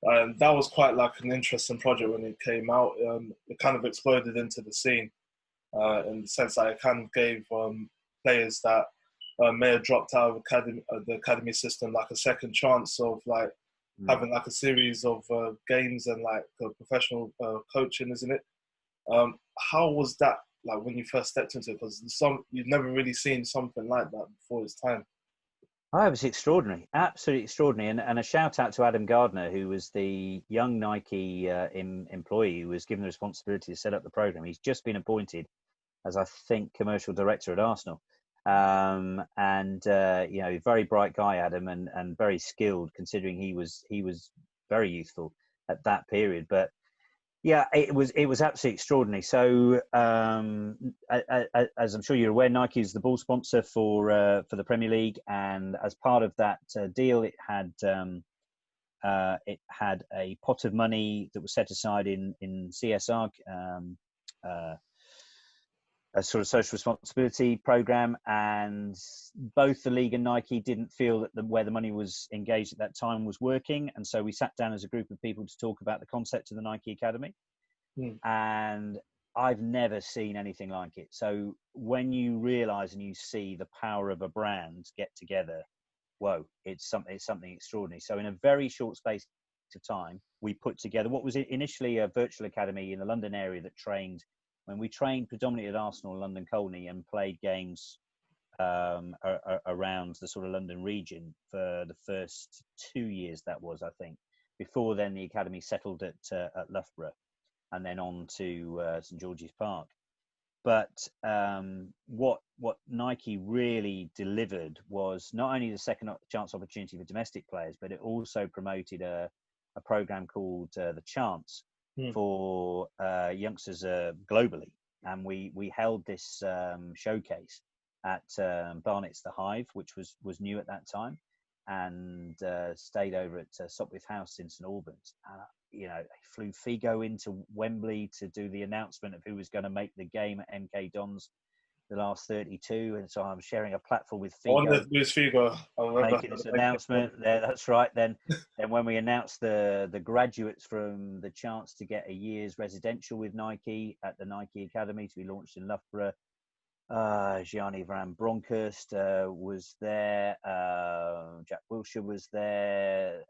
And that was quite like an interesting project when it came out. It kind of exploded into the scene in the sense that it kind of gave players that may have dropped out of the academy system like a second chance of like having like a series of games and like professional coaching, isn't it? How was that like when you first stepped into it? Because you've never really seen something like that before its time. Oh, it was extraordinary, absolutely extraordinary. And a shout out to Adam Gardner, who was the young Nike employee who was given the responsibility to set up the program. He's just been appointed as, I think, commercial director at Arsenal. You know, very bright guy, Adam, and very skilled, considering he was very youthful at that period. But yeah, it was absolutely extraordinary. So, as I'm sure you're aware, Nike is the ball sponsor for the Premier League, and as part of that deal, it had a pot of money that was set aside in CSR a sort of social responsibility program, and both the league and Nike didn't feel that where the money was engaged at that time was working. And so we sat down as a group of people to talk about the concept of the Nike Academy. And I've never seen anything like it. So when you realize and you see the power of a brand get together, whoa, it's something extraordinary. So in a very short space of time, we put together what was initially a virtual academy in the London area that trained, when we trained predominantly at Arsenal, London Colney, and played games around the sort of London region for the first 2 years, that was, I think. Before then, the academy settled at Loughborough and then on to St George's Park. But what Nike really delivered was not only the second chance opportunity for domestic players, but it also promoted a program called the Chance for youngsters globally. And we held this showcase at Barnett's The Hive, which was new at that time, and stayed over at Sopwith House in St Albans. You know, flew Figo into Wembley to do the announcement of who was going to make the game at MK Dons, the last 32. And so I'm sharing a platform with Figo. I wanted to lose Figo. Making this announcement there. That's right. Then when we announced the graduates from the chance to get a year's residential with Nike at the Nike Academy to be launched in Loughborough, Gianni Van Bronckhorst was there. Jack Wilshere was there.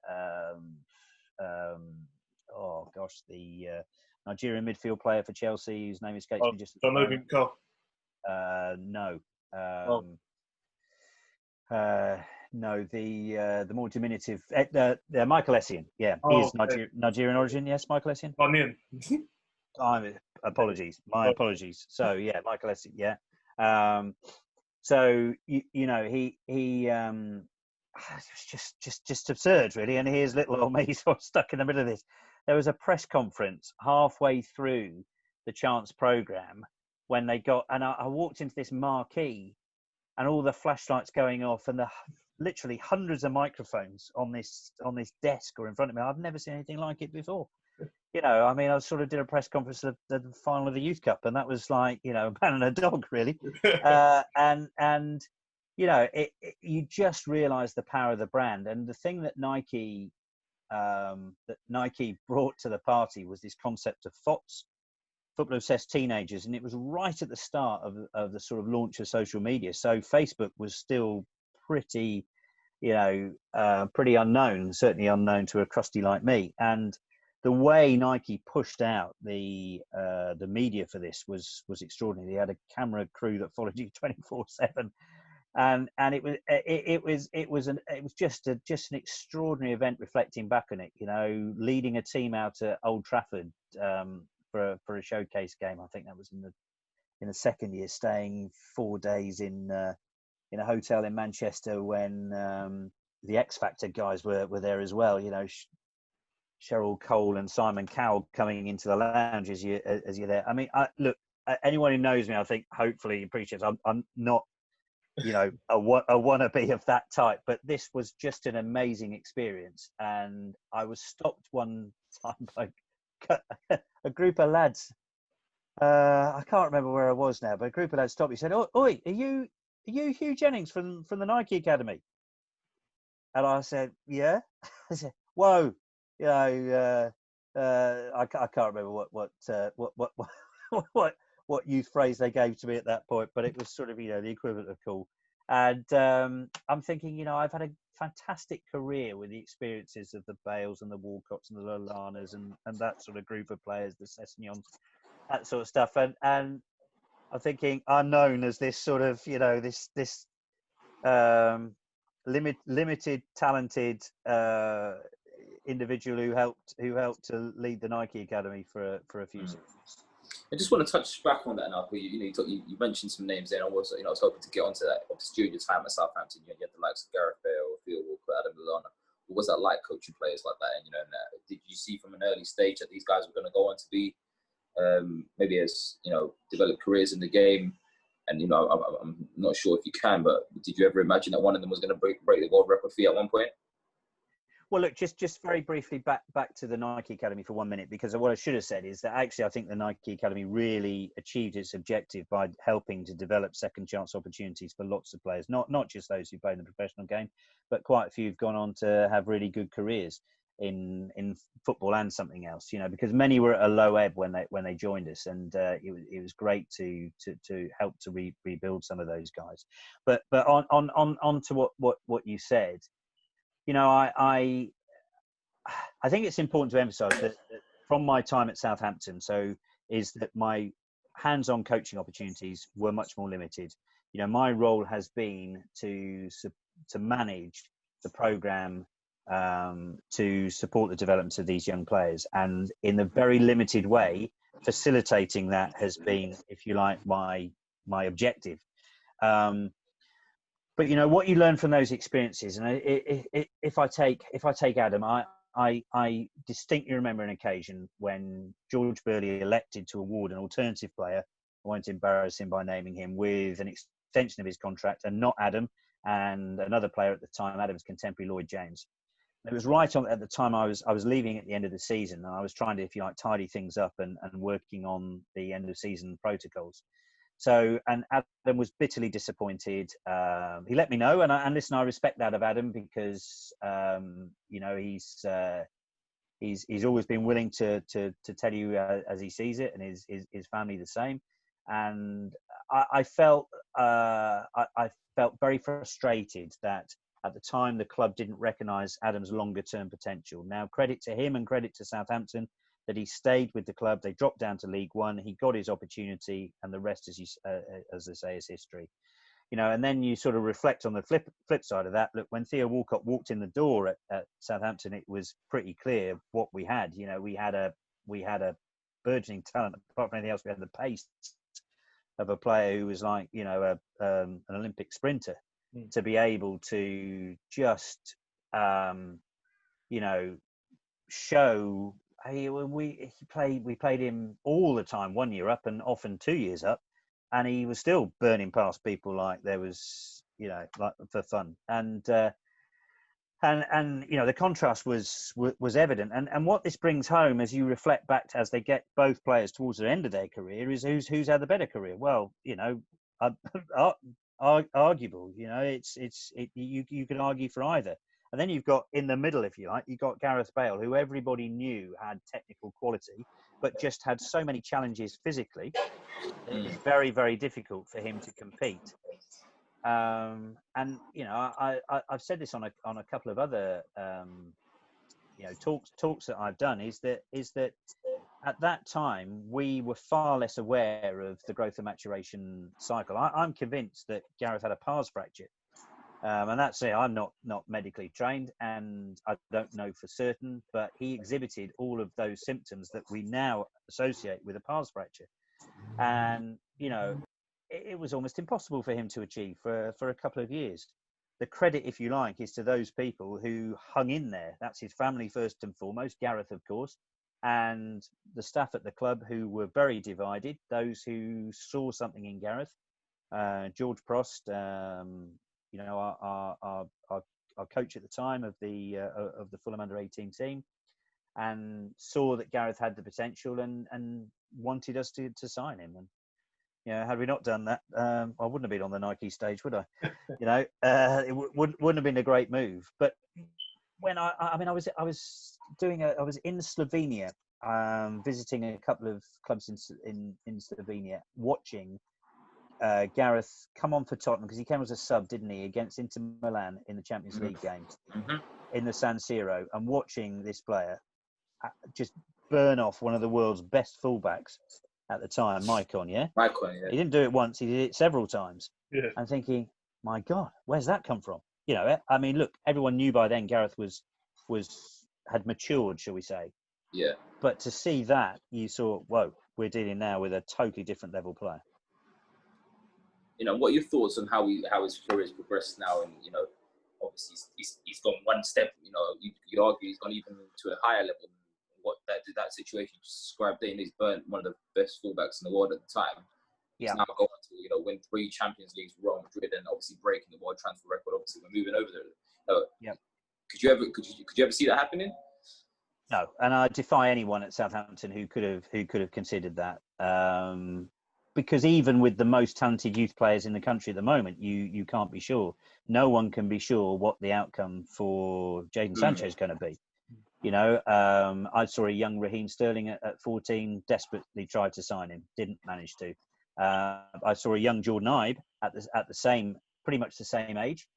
Oh gosh, the Nigerian midfield player for Chelsea, whose name escapes me just. Don't know Cole. No. No, the more diminutive, Michael Essien. Yeah, he's Nigerian origin. Yes, Michael Essien. Apologies. My apologies. So yeah, Michael Essien. Yeah. So you know he it's just absurd, really. And here's little old me sort of stuck in the middle of this. There was a press conference halfway through the Chance program when they got, and I walked into this marquee, and all the flashlights going off, and literally hundreds of microphones on this desk or in front of me. I've never seen anything like it before. You know, I mean, I sort of did a press conference at the final of the Youth Cup, and that was like, you know, a man and a dog, really. And you know, you just realise the power of the brand, and the thing that Nike brought to the party was this concept of FOTS, football obsessed teenagers, and it was right at the start of the sort of launch of social media. So Facebook was still pretty, you know, pretty unknown, certainly unknown to a crusty like me. And the way Nike pushed out the media for this was extraordinary. They had a camera crew that followed you 24/7, and it was just an extraordinary event. Reflecting back on it, you know, leading a team out at Old Trafford for a showcase game. I think that was in the second year, staying 4 days in a hotel in Manchester when the X Factor guys were there as well. You know, Cheryl Cole and Simon Cowell coming into the lounge as you're there. I mean, look, anyone who knows me, I think hopefully appreciates. I'm not, you know, a wannabe of that type, but this was just an amazing experience. And I was stopped one time by a group of lads. I can't remember where I was now, but a group of lads stopped me and said, "Oh, oi, are you Huw Jennings from the Nike Academy?" And I said, "Yeah." I said, "Whoa, you know, I can't remember what youth phrase they gave to me at that point, but it was sort of, you know, the equivalent of cool." And I'm thinking, you know, I've had a fantastic career with the experiences of the Bales and the Walcotts and the Lalanas and that sort of group of players, the Sessegnons, that sort of stuff. And I'm thinking, unknown as this sort of, you know, this limited, talented individual who helped to lead the Nike Academy for a few seasons. I just want to touch back on that now. You mentioned some names there. I was hoping to get onto that. Obviously, during your time at Southampton, you had the likes of Gareth Bale, Theo, Walcott, Adam Lalana. What was that like, coaching players like that? And you know, did you see from an early stage that these guys were going to go on to be maybe as, you know, develop careers in the game? And you know, I'm not sure if you can, but did you ever imagine that one of them was going to break the world record for you at one point? Well, look, just very briefly back to the Nike Academy for 1 minute, because what I should have said is that actually I think the Nike Academy really achieved its objective by helping to develop second chance opportunities for lots of players, not just those who play in the professional game, but quite a few have gone on to have really good careers in football and something else. You know, because many were at a low ebb when they joined us, and it was great to help to rebuild some of those guys. But on to what you said. You know, I think it's important to emphasise that from my time at Southampton, is that my hands-on coaching opportunities were much more limited. You know, my role has been to manage the programme, to support the development of these young players, and in a very limited way, facilitating that has been, if you like, my objective. But you know what you learn from those experiences, and if I take Adam, I distinctly remember an occasion when George Burley elected to award an alternative player, I won't embarrass him by naming him, with an extension of his contract, and not Adam, and another player at the time, Adam's contemporary, Lloyd James. And it was right on at the time I was leaving at the end of the season, and I was trying to, if you like, tidy things up and working on the end of season protocols. So, and Adam was bitterly disappointed. He let me know, and listen, I respect that of Adam, because you know, he's always been willing to tell you as he sees it, and his family the same. And I felt very frustrated that at the time the club didn't recognise Adam's longer term potential. Now, credit to him and credit to Southampton that he stayed with the club. They dropped down to League One. He got his opportunity, and the rest, as they say, is history. You know, and then you sort of reflect on the flip side of that. Look, when Theo Walcott walked in the door at Southampton, it was pretty clear what we had. You know, we had a burgeoning talent. Apart from anything else, we had the pace of a player who was like, you know, an Olympic sprinter, to be able to just, you know, show. We played him all the time, 1 year up and often 2 years up, and he was still burning past people like there was, you know, like for fun. And you know, the contrast was evident. And what this brings home, as you reflect back to, as they get both players towards the end of their career, is who's had the better career. Well, you know, arguable. You know, you can argue for either. And then you've got, in the middle, if you like, you've got Gareth Bale, who everybody knew had technical quality, but just had so many challenges physically that it was very, very difficult for him to compete. And you know, I've said this on a couple of other you know, talks that I've done, is that at that time we were far less aware of the growth and maturation cycle. I'm convinced that Gareth had a pars fracture. And that's it. I'm not medically trained, and I don't know for certain, but he exhibited all of those symptoms that we now associate with a pars fracture. And, you know, it was almost impossible for him to achieve for a couple of years. The credit, if you like, is to those people who hung in there. That's his family first and foremost, Gareth, of course, and the staff at the club, who were very divided. Those who saw something in Gareth, George Prost, you know, our coach at the time of the Fulham under-18 team, and saw that Gareth had the potential and wanted us to sign him. And, you know, had we not done that, I wouldn't have been on the Nike stage, would I? You know, it wouldn't have been a great move. But when I was in Slovenia, visiting a couple of clubs in Slovenia, watching Gareth come on for Tottenham, because he came as a sub, didn't he, against Inter Milan in the Champions League game in the San Siro, and watching this player just burn off one of the world's best fullbacks at the time, Maicon, yeah? Maicon, yeah. He didn't do it once, he did it several times. Yeah. And thinking, my God, where's that come from? You know, I mean, look, everyone knew by then Gareth had matured, shall we say. Yeah. But to see that, you saw, whoa, we're dealing now with a totally different level player. You know, what are your thoughts on how his career has progressed now? And, you know, obviously he's gone one step. You know, you argue he's gone even to a higher level than what that situation you just described. Then he's burnt one of the best fullbacks in the world at the time. He's now going to, you know, win 3 Champions Leagues with Real Madrid, and obviously breaking the world transfer record. Obviously, we're moving over there. Could you ever see that happening? No, and I defy anyone at Southampton who could have considered that. Because even with the most talented youth players in the country at the moment, you can't be sure. No one can be sure what the outcome for Jadon Sancho is going to be. You know, I saw a young Raheem Sterling at 14 desperately tried to sign him, didn't manage to. I saw a young Jordan Ibe at the same, pretty much the same age,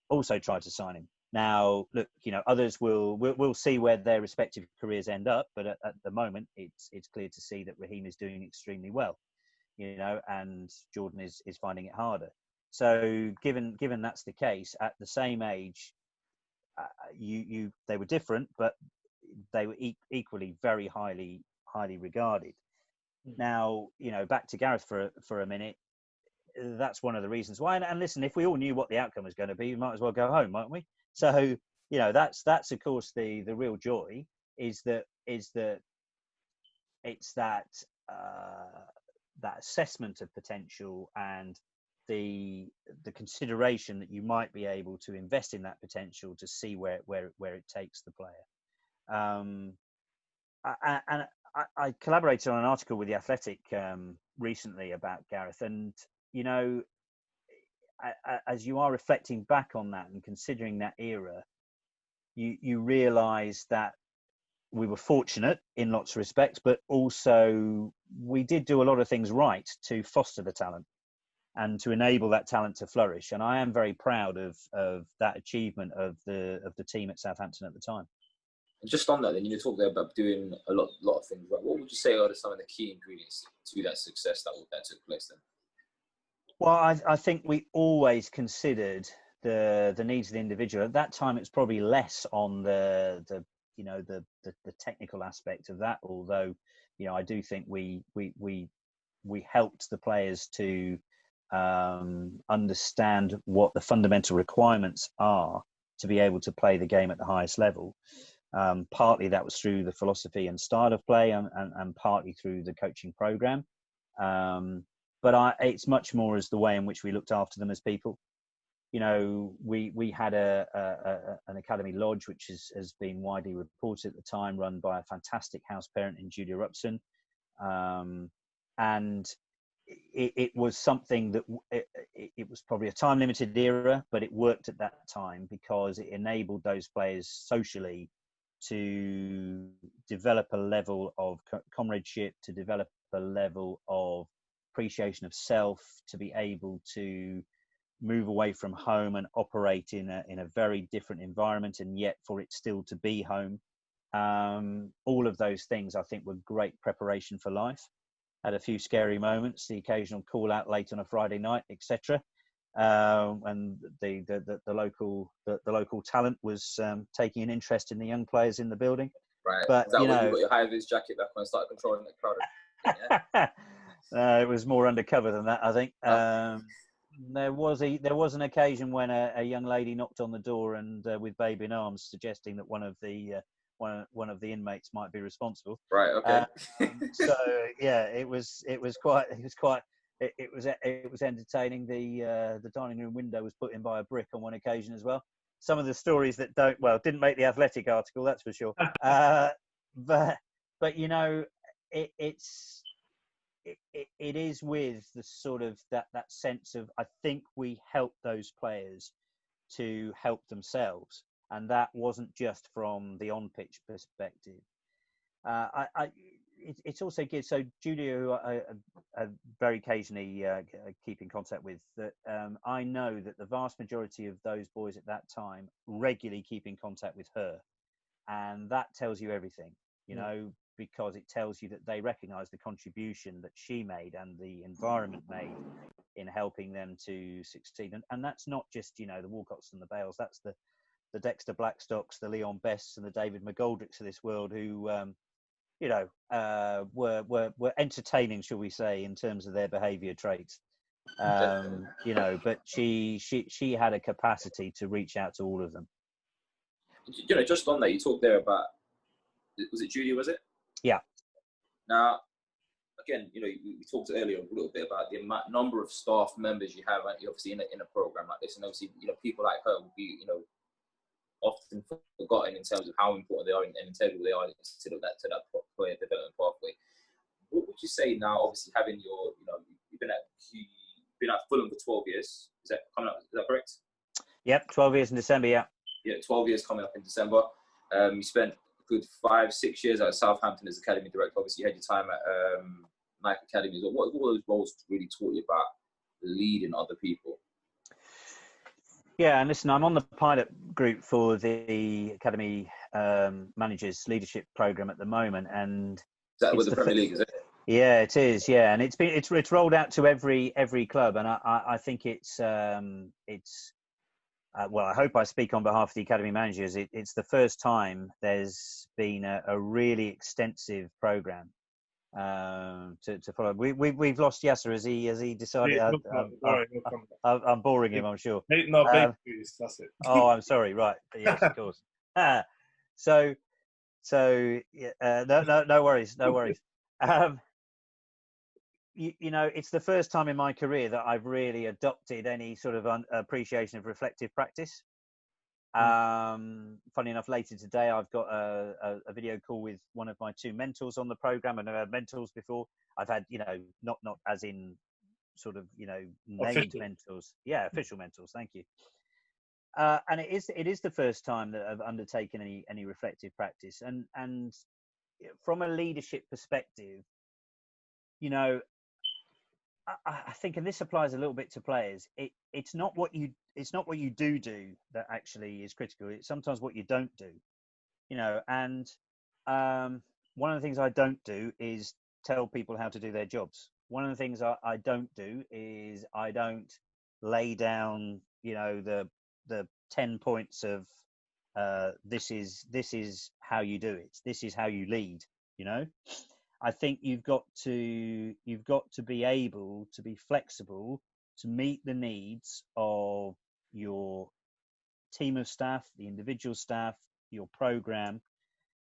also tried to sign him. Now, look, you know, others we'll see where their respective careers end up, but at the moment, it's clear to see that Raheem is doing extremely well. You know, and Jordan is finding it harder. So given that's the case, at the same age, they were different, but they were equally very highly regarded. Now, you know, back to Gareth for a minute. That's one of the reasons why. And listen, if we all knew what the outcome was going to be, we might as well go home, mightn't we? So, you know, that's of course the real joy is that it's that assessment of potential and the consideration that you might be able to invest in that potential to see where it takes the player. I collaborated on an article with The Athletic recently about Gareth, and you know, as you are reflecting back on that and considering that era, you realise that we were fortunate in lots of respects, but also we did do a lot of things right to foster the talent and to enable that talent to flourish. And I am very proud of that achievement of the team at Southampton at the time. And just on that, then you talked there about doing a lot of things right. What would you say are some of the key ingredients to that success that took place then? Well, I think we always considered the needs of the individual. At that time, it's probably less on the technical aspect of that. Although, you know, I do think we helped the players to understand what the fundamental requirements are to be able to play the game at the highest level. Partly that was through the philosophy and style of play, and partly through the coaching program. But it's much more as the way in which we looked after them as people. You know, we had an academy lodge, which has been widely reported at the time, run by a fantastic house parent in Julia Upson. And it was something that it was probably a time-limited era, but it worked at that time because it enabled those players socially to develop a level of comradeship, to develop a level of appreciation of self, to be able to move away from home and operate in a very different environment, and yet for it still to be home. All of those things, I think, were great preparation for life. Had a few scary moments, the occasional call out late on a Friday night, etc. And the local talent was taking an interest in the young players in the building. Right. But Is that you when know, you got your high-vis jacket back on and started controlling the crowd? Yeah? It was more undercover than that, I think. There was an occasion when a young lady knocked on the door and with baby in arms, suggesting that one of the inmates might be responsible. Right. Okay. So yeah, it was entertaining. The dining room window was put in by a brick on one occasion as well. Some of the stories that didn't make the Athletic article, that's for sure. But you know, it is with the sort of that sense of, I think we helped those players to help themselves, and that wasn't just from the on-pitch perspective. It's also good. So Julia, who I very occasionally keep in contact with, that I know that the vast majority of those boys at that time regularly keep in contact with her, and that tells you everything, you know, because it tells you that they recognise the contribution that she made and the environment made in helping them to succeed. And that's not just, you know, the Walcotts and the Bales. That's the Dexter Blackstocks, the Leon Bests, and the David McGoldricks of this world, who were entertaining, shall we say, in terms of their behaviour traits. You know, but she had a capacity to reach out to all of them. You know, just on that, you talked there about, was it Julia? Was it? Yeah. Now, again, you know, we talked earlier a little bit about the number of staff members you have, obviously in a program like this, and obviously, you know, people like her will be, you know, often forgotten in terms of how important they are and integral they are to that player development pathway. What would you say now? Obviously, having you've been at Fulham for 12 years. Is that coming up? Is that correct? Yep, 12 years in December. Yeah. Yeah, 12 years coming up in December. You spent a good 5-6 years at Southampton as academy director. Obviously, you had your time at Nike Academy as well. What those roles really taught you about leading other people? Yeah, and listen, I'm on the pilot group for the Academy Managers Leadership Program at the moment, and is that with the Premier League, is it? Yeah, it is. Yeah, and it's rolled out to every club, and I think it's well, I hope I speak on behalf of the Academy Managers. It's the first time there's been a really extensive program to follow. We've lost Yasser. Has he decided? I'm boring him, I'm sure. No, that's it. Oh, I'm sorry. Right. Yes, of course. So no worries. No worries. You know, it's the first time in my career that I've really adopted any sort of appreciation of reflective practice. Funny enough, later today, I've got a video call with one of my 2 mentors on the program. I've never had mentors before. I've had, not as in sort of, named official mentors. Yeah, official mentors. Thank you. And it is the first time that I've undertaken any reflective practice. And from a leadership perspective, I think, and this applies a little bit to players, it's not what you do that actually is critical. It's sometimes what you don't do, and one of the things I don't do is tell people how to do their jobs. One of the things I don't do is I don't lay down, the 10 points of this is how you do it. This is how you lead, I think you've got to be able to be flexible to meet the needs of your team of staff, the individual staff, your program,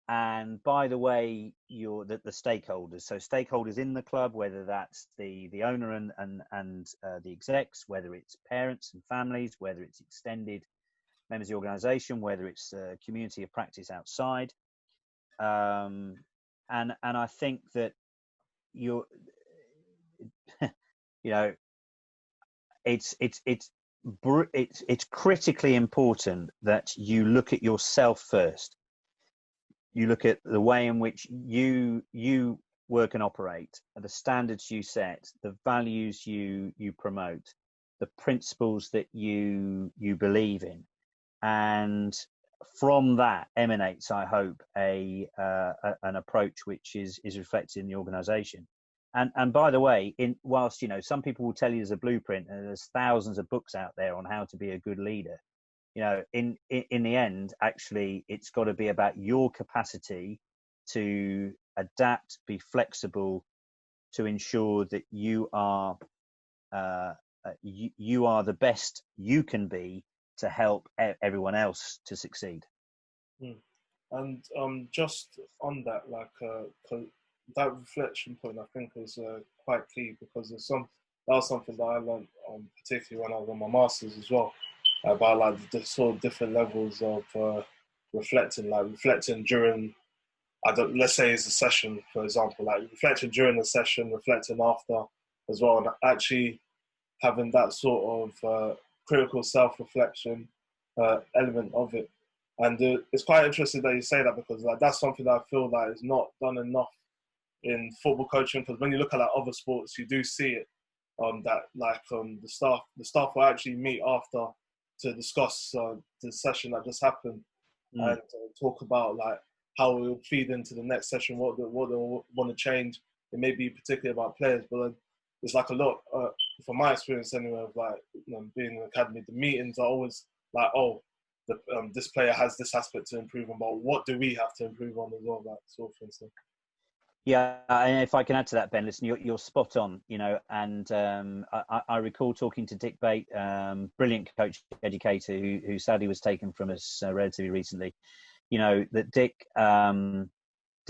and by the way, the stakeholders. So stakeholders in the club, whether that's the owner and the execs, whether it's parents and families, whether it's extended members of the organisation, whether it's a community of practice outside. And I think that it's critically important that you look at yourself first. You look at the way in which you work and operate, the standards you set, the values you promote, the principles that you believe in, and from that emanates, I hope, an approach which is reflected in the organisation. And by the way, whilst some people will tell you there's a blueprint and there's thousands of books out there on how to be a good leader, in the end, actually, it's got to be about your capacity to adapt, be flexible, to ensure that you are the best you can be to help everyone else to succeed. And just on that, that reflection point, I think is quite key, because that was something that I learned, particularly when I was on my masters as well, about the sort of different levels of reflecting during, let's say it's a session, for example, reflecting during the session, reflecting after as well, and actually having that sort of critical self-reflection element of it. And it's quite interesting that you say that, because that's something that I feel is not done enough in football coaching. Because when you look at other sports, you do see it, the staff will actually meet after to discuss the session that just happened, and talk about how it will feed into the next session, what they want to change. It may be particularly about players, but it's a lot, from my experience anyway, of being in the academy, the meetings are always this player has this aspect to improve on, but what do we have to improve on as well, that sort of thing. So. Yeah, and if I can add to that, Ben, listen, you're spot on, and I recall talking to Dick Bate, brilliant coach educator who sadly was taken from us relatively recently, that Dick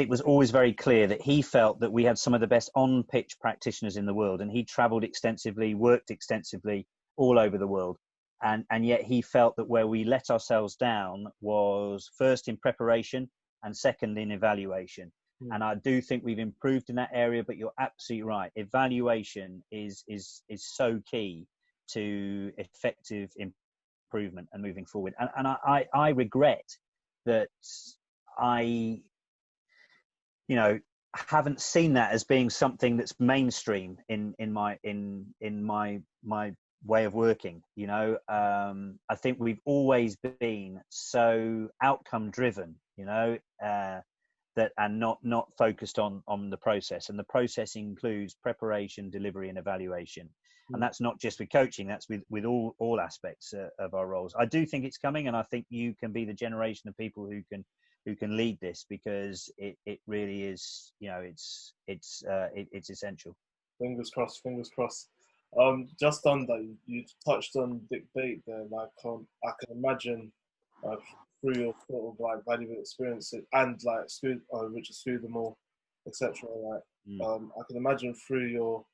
was always very clear that he felt that we had some of the best on-pitch practitioners in the world, and he travelled extensively, worked extensively all over the world. and yet he felt that where we let ourselves down was first in preparation and second in evaluation. And I do think we've improved in that area, but you're absolutely right. Evaluation is so key to effective improvement and moving forward. And I regret that I, haven't seen that as being something that's mainstream in my way of working. I think we've always been so outcome driven, that and not focused on the process. And the process includes preparation, delivery, and evaluation. And that's not just with coaching, that's with all aspects of our roles. I do think it's coming, and I think you can be the generation of people who can lead this, because it really is, it's essential. Fingers crossed. Just on that, you touched on debate there. Like, I can imagine through your sort of like valuable experiences and like Richard Scudamore, etc. I can imagine through your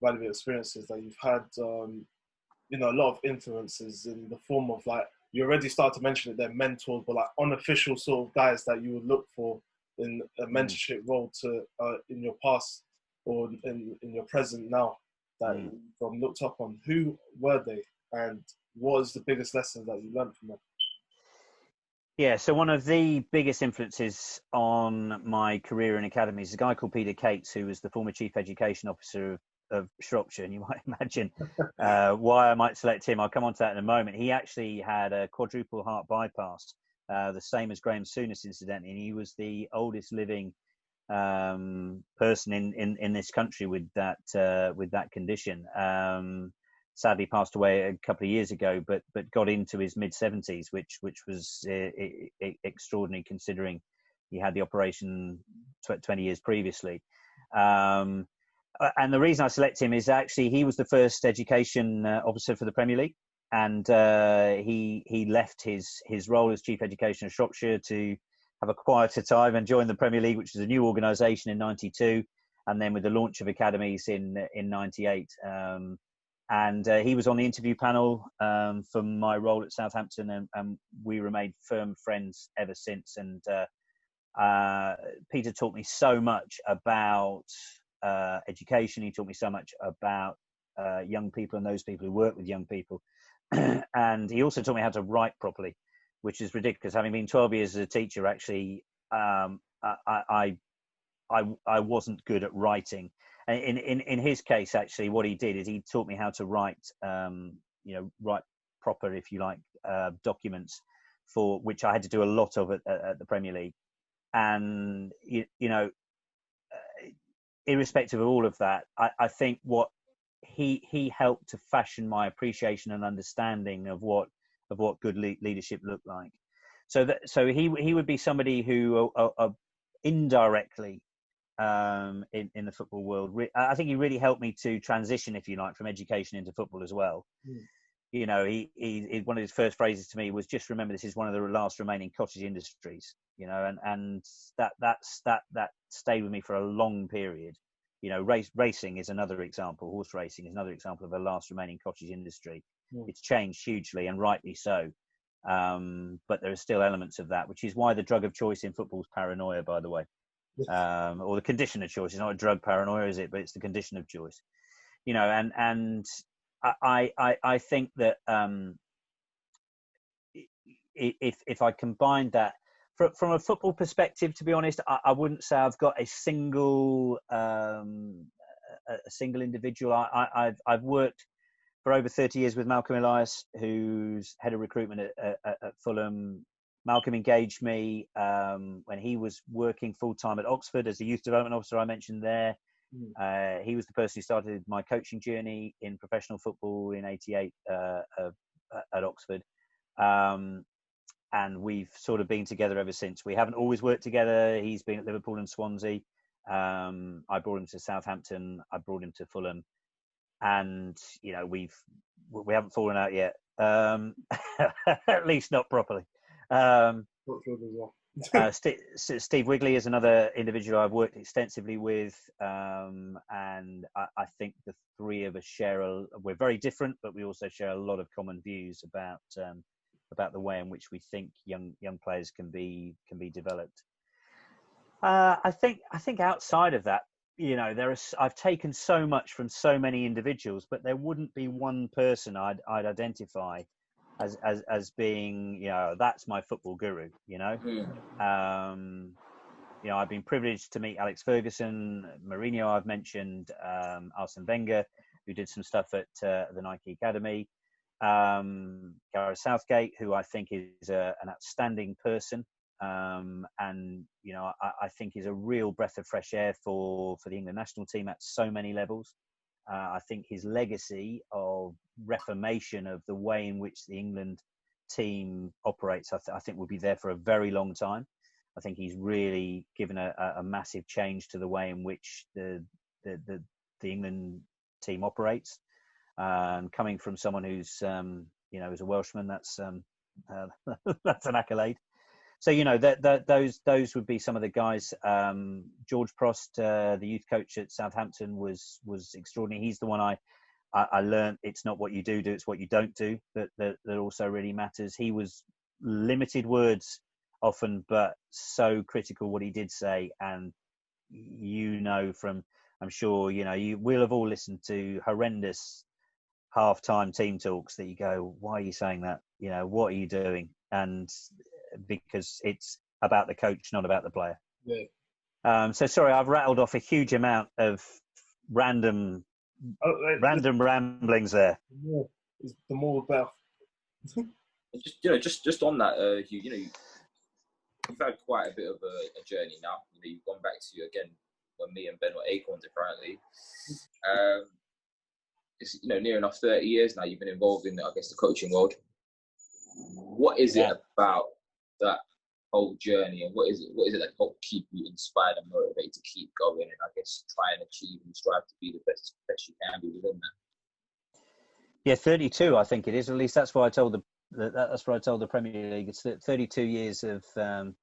valuable experiences that you've had, a lot of influences in the form of, like, you already started to mention it, they're mentors, but like unofficial sort of guys that you would look for in a mentorship role to in your past or in your present now that you've looked up on. Who were they, and what is the biggest lesson that you learned from them? Yeah, so one of the biggest influences on my career in academies is a guy called Peter Cates, who was the former Chief Education Officer of Shropshire. And you might imagine why I might select him. I'll come on to that in a moment. He actually had a quadruple heart bypass, the same as Graham Souness, incidentally. And he was the oldest living person in this country with that condition. Sadly passed away a couple of years ago, but got into his mid-70s, which was extraordinary considering he had the operation 20 years previously. And the reason I select him is actually he was the first education officer for the Premier League, and he left his role as Chief Education of Shropshire to have a quieter time and join the Premier League, which was a new organisation in '92, and then with the launch of academies in '98. And he was on the interview panel for my role at Southampton, and we remained firm friends ever since. And Peter taught me so much about education. He taught me so much about young people and those people who work with young people. And he also taught me how to write properly, which is ridiculous. Having been 12 years as a teacher, actually, I wasn't good at writing. In his case, actually, what he did is he taught me how to write, write proper, if you like, documents, for which I had to do a lot of at the Premier League. And irrespective of all of that, I think what he helped to fashion my appreciation and understanding of what good leadership looked like. So he would be somebody who indirectly. In the football world, I think he really helped me to transition, if you like, from education into football as well. He one of his first phrases to me was, "Just remember, this is one of the last remaining cottage industries." And that stayed with me for a long period. Racing is another example. Horse racing is another example of a last remaining cottage industry. It's changed hugely, and rightly so. But there are still elements of that, which is why the drug of choice in football is paranoia, by the way. Or the condition of choice. It's not a drug, paranoia, is it? But it's the condition of choice. And I think that if I combined that from a football perspective, to be honest, I wouldn't say I've got a single individual. I've worked for over 30 years with Malcolm Elias, who's head of recruitment at Fulham. Malcolm engaged me when he was working full-time at Oxford as a youth development officer, I mentioned there. He was the person who started my coaching journey in professional football in '88 at Oxford. And we've sort of been together ever since. We haven't always worked together. He's been at Liverpool and Swansea. I brought him to Southampton. I brought him to Fulham. And, we haven't fallen out yet. At least not properly. Steve Wigley is another individual I've worked extensively with, and I think the three of us we're very different, but we also share a lot of common views about the way in which we think young players can be developed. I think outside of that, I've taken so much from so many individuals, but there wouldn't be one person I'd identify as being, that's my football guru. I've been privileged to meet Alex Ferguson, Mourinho. I've mentioned Arsene Wenger, who did some stuff at the Nike Academy. Gareth Southgate, who I think is an outstanding person, and I think is a real breath of fresh air for the England national team at so many levels. I think his legacy of reformation of the way in which the England team operates, I think will be there for a very long time. I think he's really given a massive change to the way in which the England team operates. Coming from someone who's is a Welshman, that's that's an accolade. So those would be some of the guys. George Prost, the youth coach at Southampton, was extraordinary. He's the one I learned. It's not what you do, it's what you don't do that also really matters. He was limited words often, but so critical what he did say. And I'm sure you will have all listened to horrendous half-time team talks that you go, why are you saying that? What are you doing? And because it's about the coach, not about the player. Yeah. So sorry, I've rattled off a huge amount of random ramblings there. The more the better. just on that, Huw, you've had quite a bit of a journey now. You've gone back to again when me and Ben were acorns apparently. It's near enough 30 years now. You've been involved in, I guess, the coaching world. What is it about that whole journey, and what is it that helped keep you inspired and motivated to keep going, and I guess try and achieve and strive to be the best you can be within that? Yeah, 32, I think it is. At least that's what I told the Premier League. It's 32 years of 32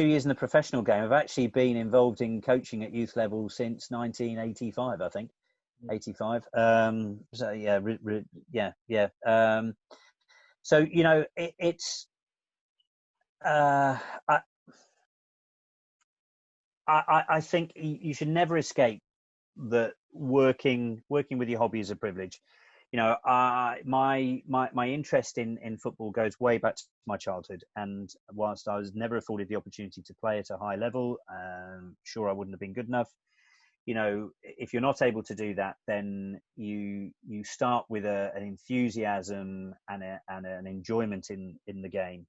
years in the professional game. I've actually been involved in coaching at youth level since 1985, I think. 85. So yeah, yeah. So it's. I think you should never escape that working with your hobby is a privilege. My interest in football goes way back to my childhood, and whilst I was never afforded the opportunity to play at a high level, sure I wouldn't have been good enough. If you're not able to do that, then you start with an enthusiasm and an enjoyment in the game,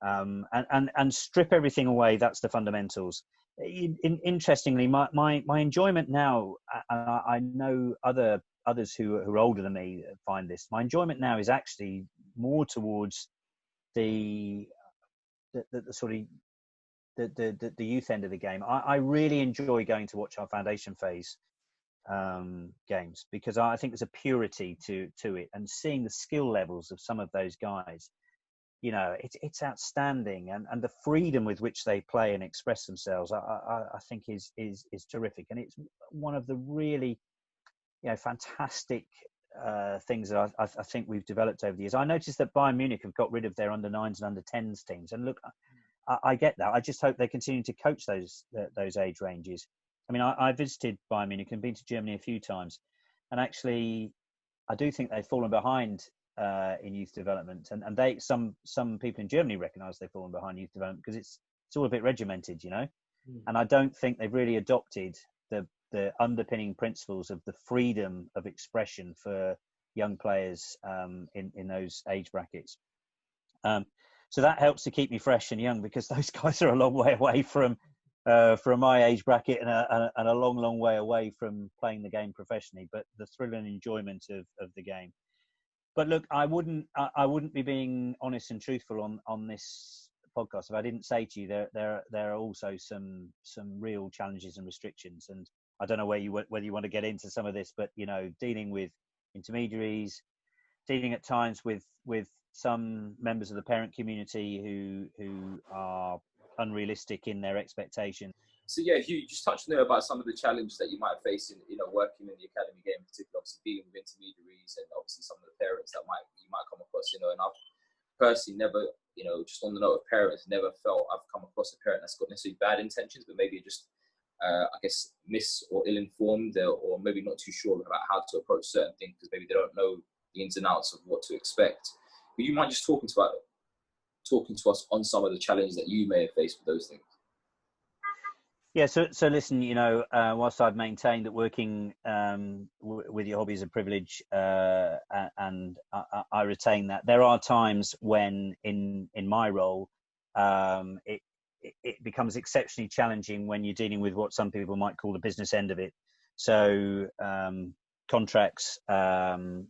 and strip everything away. That's the fundamentals. Interestingly, my enjoyment now, and I know others who are older than me find this. My enjoyment now is actually more towards the sort of the youth end of the game. I really enjoy going to watch our foundation phase games, because I think there's a purity to it, and seeing the skill levels of some of those guys, it's outstanding, and the freedom with which they play and express themselves, I think is terrific, and it's one of the really fantastic things that I think we've developed over the years. I noticed that Bayern Munich have got rid of their under-9s and under-10s teams, and look, I get that. I just hope they continue to coach those age ranges. I mean, I visited Bayern Munich and been to Germany a few times, and actually, I do think they've fallen behind in youth development, and some people in Germany recognise they've fallen behind youth development because it's all a bit regimented, and I don't think they've really adopted the underpinning principles of the freedom of expression for young players in those age brackets. So that helps to keep me fresh and young, because those guys are a long way away from my age bracket, and a long way away from playing the game professionally. But the thrill and enjoyment of the game. But look, I wouldn't be being honest and truthful on this podcast if I didn't say to you there are also some real challenges and restrictions. And I don't know whether you want to get into some of this, but dealing with intermediaries, dealing at times with some members of the parent community who are unrealistic in their expectations. So yeah, Huw, you just touched on there about some of the challenges that you might face in, working in the academy game, particularly obviously dealing with intermediaries and obviously some of the parents that you might come across, and I've personally never, just on the note of parents, never felt I've come across a parent that's got necessarily bad intentions, but maybe just, I guess, or ill-informed or maybe not too sure about how to approach certain things because maybe they don't know the ins and outs of what to expect. But you mind just talking to us on some of the challenges that you may have faced with those things? Yeah, so listen, whilst I've maintained that working with your hobby is a privilege, and I retain that, there are times when in my role, it becomes exceptionally challenging when you're dealing with what some people might call the business end of it. So contracts and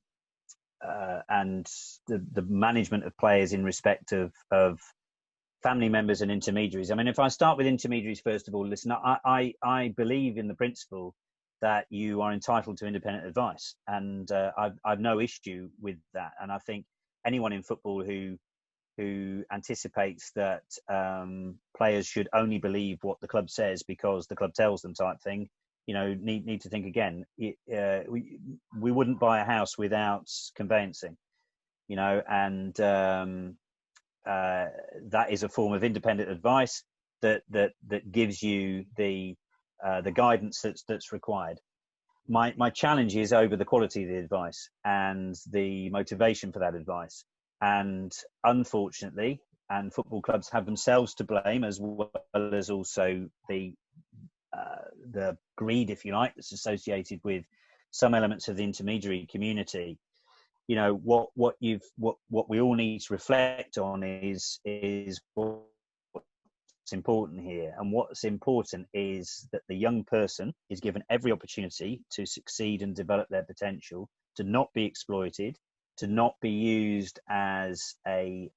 the management of players in respect of family members and intermediaries. I mean, if I start with intermediaries, first of all, listen, I believe in the principle that you are entitled to independent advice, and I've no issue with that. And I think anyone in football who anticipates that players should only believe what the club says because the club tells them type thing, need to think again. We wouldn't buy a house without conveyancing, and that is a form of independent advice that gives you the guidance that's required. My challenge is over the quality of the advice and the motivation for that advice. And unfortunately, and football clubs have themselves to blame, as well as also the greed, if you like, that's associated with some elements of the intermediary community. What we all need to reflect on is what's important here. And what's important is that the young person is given every opportunity to succeed and develop their potential, to not be exploited, to not be used as a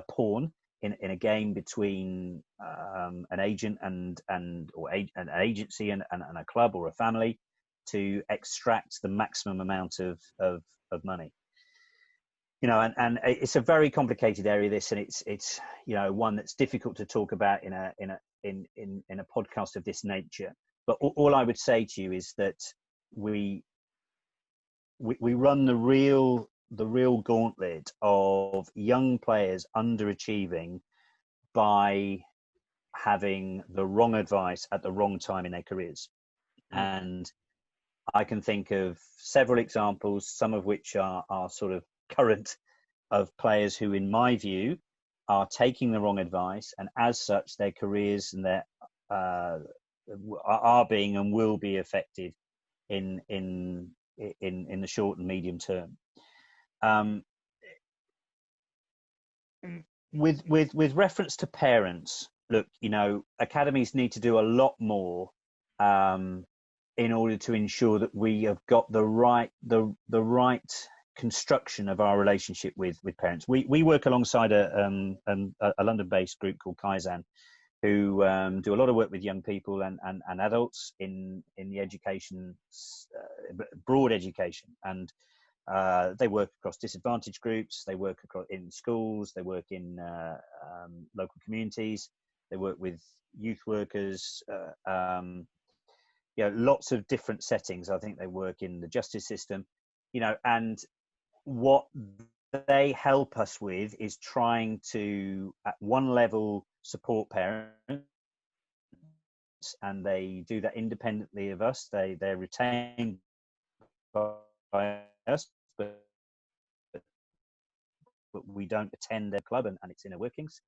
pawn in a game between an agent and an agency and a club or a family, to extract the maximum amount of money. And it's a very complicated area, this, and it's one that's difficult to talk about in a podcast of this nature. But all I would say to you is that we run the real gauntlet of young players underachieving by having the wrong advice at the wrong time in their careers. And I can think of several examples, some of which are sort of current, of players who, in my view, are taking the wrong advice, and as such, their careers and their are being and will be affected in the short and medium term. With reference to parents, look, academies need to do a lot more in order to ensure that we have got the right construction of our relationship with parents. We work alongside a London-based group called CoachYas and who do a lot of work with young people and adults in the education, broad education, and they work across disadvantaged groups, they work in schools, they work in local communities, they work with youth workers, lots of different settings. I think they work in the justice system, and what they help us with is trying to, at one level, support parents, and they do that independently of us. They're retained by us, but we don't attend their club and its inner workings.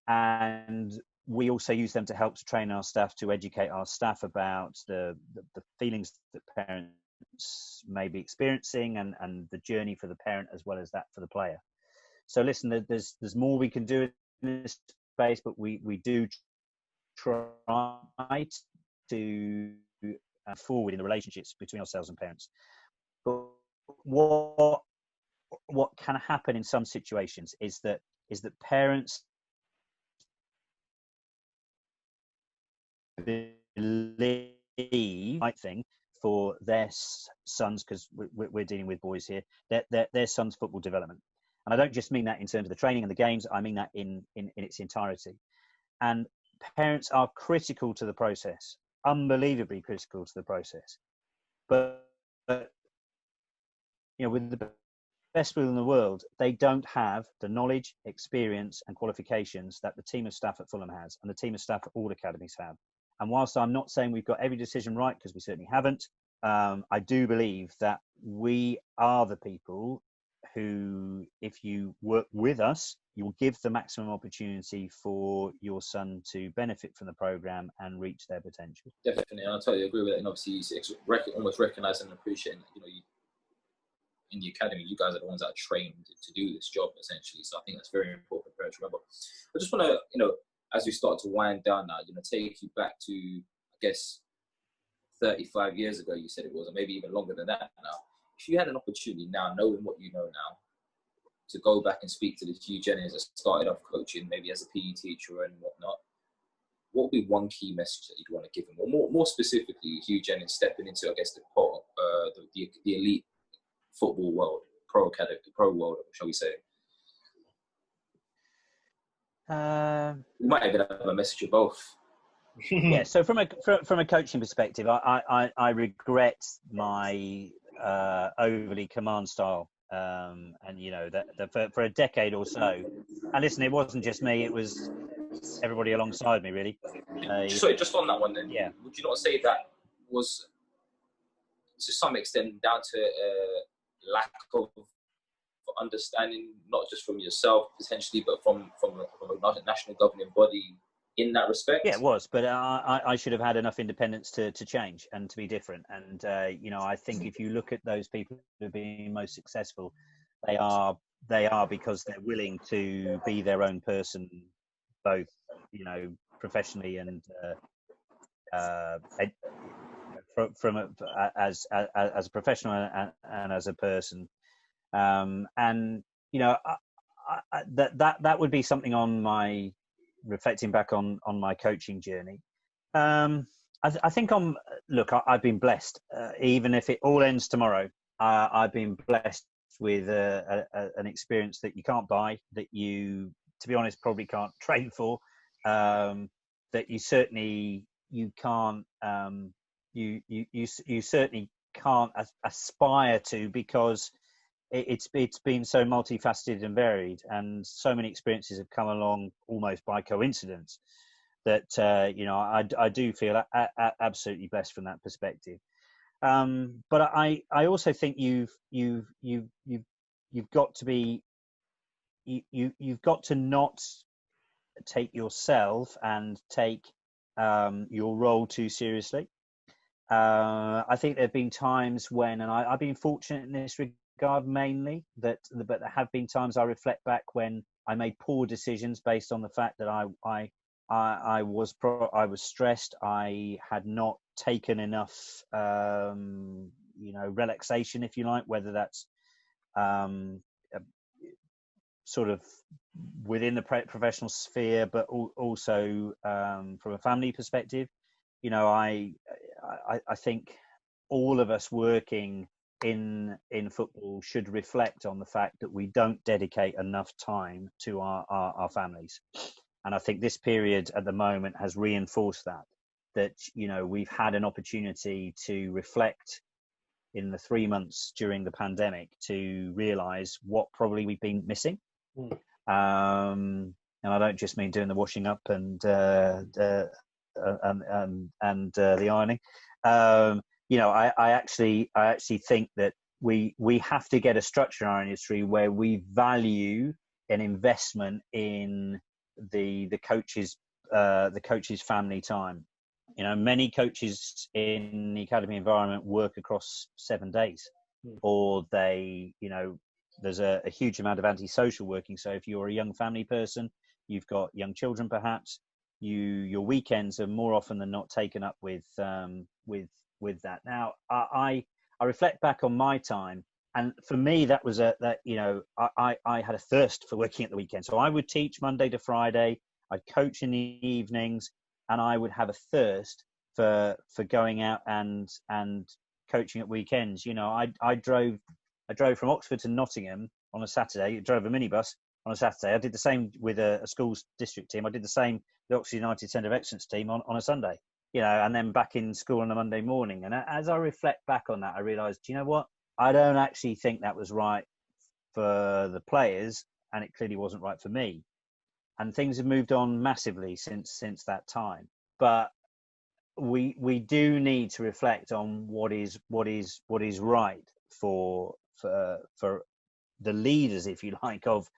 And we also use them to help to train our staff, to educate our staff about the feelings that parents may be experiencing and the journey for the parent as well as that for the player. So listen, there's more we can do in this space, but we do try to forward in the relationships between ourselves and parents. But what can happen in some situations is that parents believe, I think, for their sons, because we're dealing with boys here, their sons' football development. And I don't just mean that in terms of the training and the games, I mean that in its entirety. And parents are critical to the process, unbelievably critical to the process. But you know, with the best will in the world, they don't have the knowledge, experience and qualifications that the team of staff at Fulham has and the team of staff at all academies have. And whilst I'm not saying we've got every decision right, because we certainly haven't, I do believe that we are the people who, if you work with us, you will give the maximum opportunity for your son to benefit from the programme and reach their potential. Definitely, and I totally agree with that. And obviously, almost recognising and appreciating that, you know, in the academy, you guys are the ones that are trained to do this job, essentially. So I think that's very important for parents to remember. I just want to, you know, as we start to wind down now, you know, take you back to, I guess, 35 years ago, you said it was, or maybe even longer than that now. If you had an opportunity now, knowing what you know now, to go back and speak to the Huw Jennings that started off coaching, maybe as a PE teacher and whatnot, what would be one key message that you'd want to give him? Or more specifically, Huw Jennings stepping into, I guess, the elite football world, pro world, shall we say? We might even have a message of both. Yeah. So from a coaching perspective, I regret my overly command style, and you know that for a decade or so. And listen, it wasn't just me; it was everybody alongside me, really. Sorry, just on that one, then. Yeah. Would you not say that was, to some extent, down to lack of understanding, not just from yourself potentially, but from a national governing body in that respect? Yeah, it was, but I should have had enough independence to change and to be different. And you know, I think if you look at those people who have been most successful, they are because they're willing to be their own person, both, you know, professionally and as a professional and as a person. And you know, that would be something on my, reflecting back on my coaching journey. I think I've been blessed, even if it all ends tomorrow. I've been blessed with an experience that you can't buy, that you, to be honest, probably can't train for, that you certainly can't you certainly can't aspire to, because it's been so multifaceted and varied, and so many experiences have come along almost by coincidence that you know, I do feel absolutely blessed from that perspective. But I also think you've got to be you've got to not take yourself and take your role too seriously. I think there have been times when, and I've been fortunate in this regard mainly, but there have been times I reflect back when I made poor decisions based on the fact that I was stressed. I had not taken enough, you know, relaxation, if you like, whether that's sort of within the professional sphere, but also from a family perspective. You know, I think all of us working in football should reflect on the fact that we don't dedicate enough time to our families. And I think this period at the moment has reinforced that, you know, we've had an opportunity to reflect in the 3 months during the pandemic to realise what probably we've been missing. And I don't just mean doing the washing up and the ironing. You know, I actually think that we have to get a structure in our industry where we value an investment in the coaches family time. You know, many coaches in the academy environment work across 7 days, or they, you know, there's a huge amount of antisocial working. So if you're a young family person, you've got young children, perhaps your weekends are more often than not taken up with that. Now, I reflect back on my time, and for me that was you know, I had a thirst for working at the weekend. So I would teach Monday to Friday, I'd coach in the evenings, and I would have a thirst for going out and coaching at weekends. You know, I drove from Oxford to Nottingham on a Saturday. I drove a minibus on a Saturday. I did the same with a school's district team. I did the same with the Oxford United Centre of Excellence team on a Sunday. You know, and then back in school on a Monday morning. And as I reflect back on that, I realised, you know what? I don't actually think that was right for the players, and it clearly wasn't right for me. And things have moved on massively since that time. But we do need to reflect on what is right for the leaders, if you like, of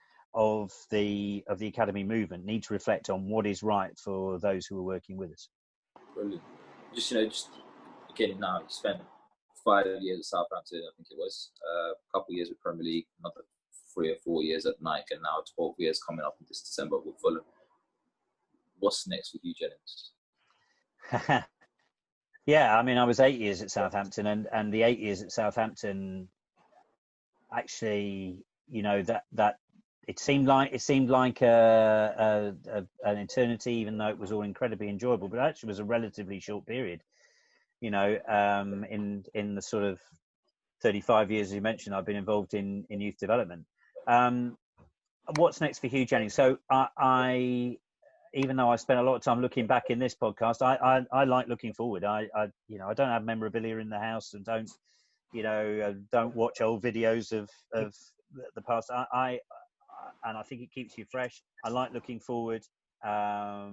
the academy movement. Need to reflect on what is right for those who are working with us. Brilliant. Just again, now you spent 5 years at Southampton, I think it was, a couple of years with Premier League, another 3 or 4 years at Nike, and now 12 years coming up in this December with Fulham. What's next for Huw Jennings? Yeah, I mean, I was 8 years at Southampton, and the 8 years at Southampton, actually, you know, that it seemed like an eternity, even though it was all incredibly enjoyable. But actually, it was a relatively short period. You know, in the sort of 35 years, as you mentioned, I've been involved in youth development. What's next for Huw Jennings? So I even though I spent a lot of time looking back in this podcast, I like looking forward. I don't have memorabilia in the house and don't watch old videos of the past. And I think it keeps you fresh. I like looking forward. I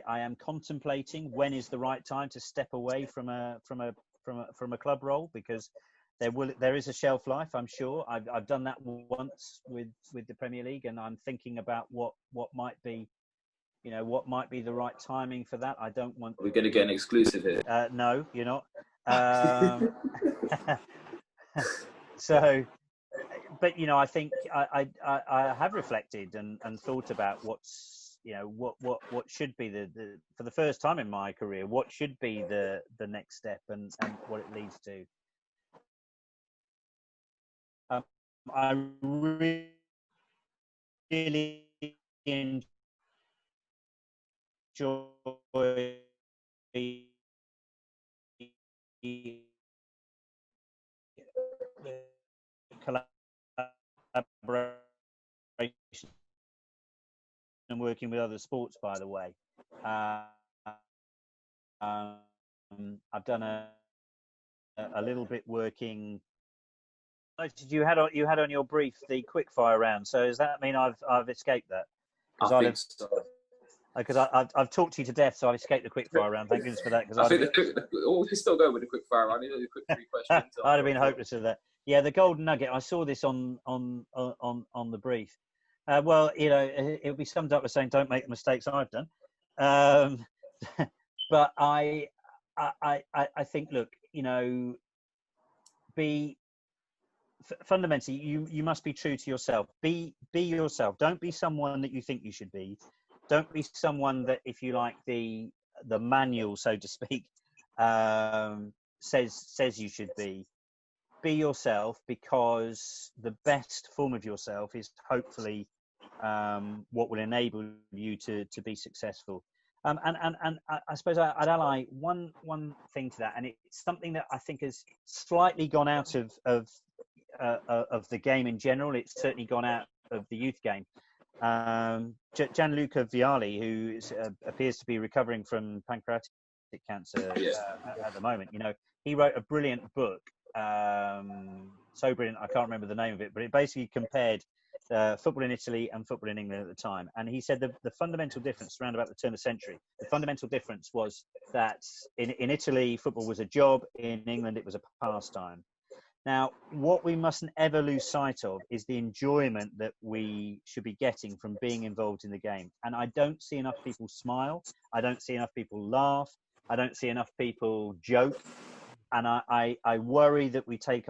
am contemplating when is the right time to step away from a club role, because there is a shelf life, I'm sure. I've done that once with the Premier League, and I'm thinking about what might be the right timing for that. I don't want. Are we going to get an exclusive here? No, you're not. So, but I think I have reflected and thought about what should be the for the first time in my career, what should be the next step and what it leads to. I really enjoy collaboration and working with other sports, by the way. I've done a little bit working. You had on your brief the quickfire round. So does that mean I've escaped that? I think so. Because I've talked to you to death, so I've escaped the quickfire round. Thank goodness for that. Because I think we're still going with the quickfire round. The quick 3 questions. I'd have been hopeless of that. Yeah, the golden nugget. I saw this on the brief. Well, it would be summed up as saying, "Don't make the mistakes I've done." But I think, look, fundamentally, you must be true to yourself. Be yourself. Don't be someone that you think you should be. Don't be someone that, if you like, the manual, so to speak, says you should be. Be yourself, because the best form of yourself is hopefully what will enable you to be successful. And I suppose I'd ally one thing to that, and it's something that I think has slightly gone out of the game in general. It's certainly gone out of the youth game. Gianluca Vialli, who appears to be recovering from pancreatic cancer at the moment, he wrote a brilliant book. So brilliant, I can't remember the name of it, but it basically compared football in Italy and football in England at the time. And he said the fundamental difference around about the turn of the century, the fundamental difference was that in Italy, football was a job. In England, it was a pastime. Now, what we mustn't ever lose sight of is the enjoyment that we should be getting from being involved in the game. And I don't see enough people smile. I don't see enough people laugh. I don't see enough people joke. And I worry that we take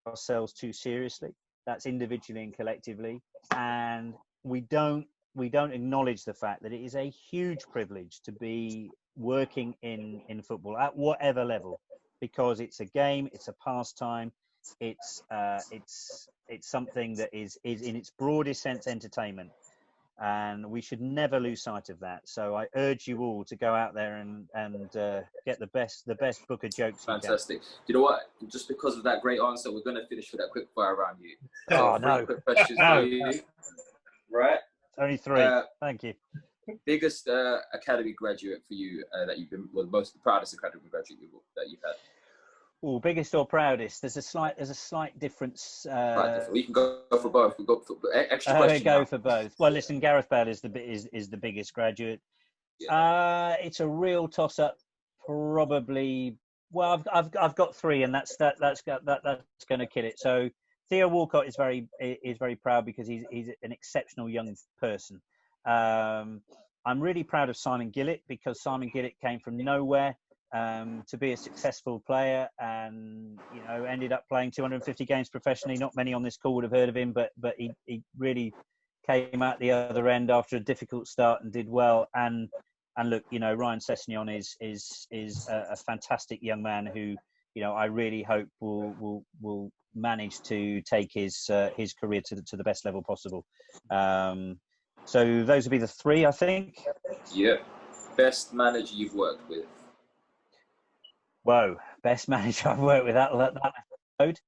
ourselves too seriously. That's individually and collectively. And we don't acknowledge the fact that it is a huge privilege to be working in football at whatever level, because it's a game, it's a pastime, it's something that is in its broadest sense entertainment. and we should never lose sight of that. So I urge you all to go out there and get the best book of jokes you can. Fantastic. You know what? Just because of that great answer, we're going to finish with that quick fire around you. Oh, three no. quick questions for you. Right? Only 3. Thank you. Biggest academy graduate for you that you've been, well, most proudest academy graduate that you've had? Oh, biggest or proudest? There's a slight difference. We can go for both. We go for extra question. Go for both. Well, listen, Gareth Bale is the biggest graduate. Yeah. It's a real toss up. Probably. Well, I've got 3, and that's going to kill it. So Theo Walcott is very proud because he's an exceptional young person. I'm really proud of Simon Gillett because Simon Gillett came from nowhere to be a successful player, and ended up playing 250 games professionally. Not many on this call would have heard of him, but he really came out the other end after a difficult start and did well. And look, Ryan Sessegnon is a fantastic young man who I really hope will manage to take his career to the best level possible. So those would be the 3, I think. Yeah. Best manager you've worked with? Whoa, best manager I've worked with, that episode.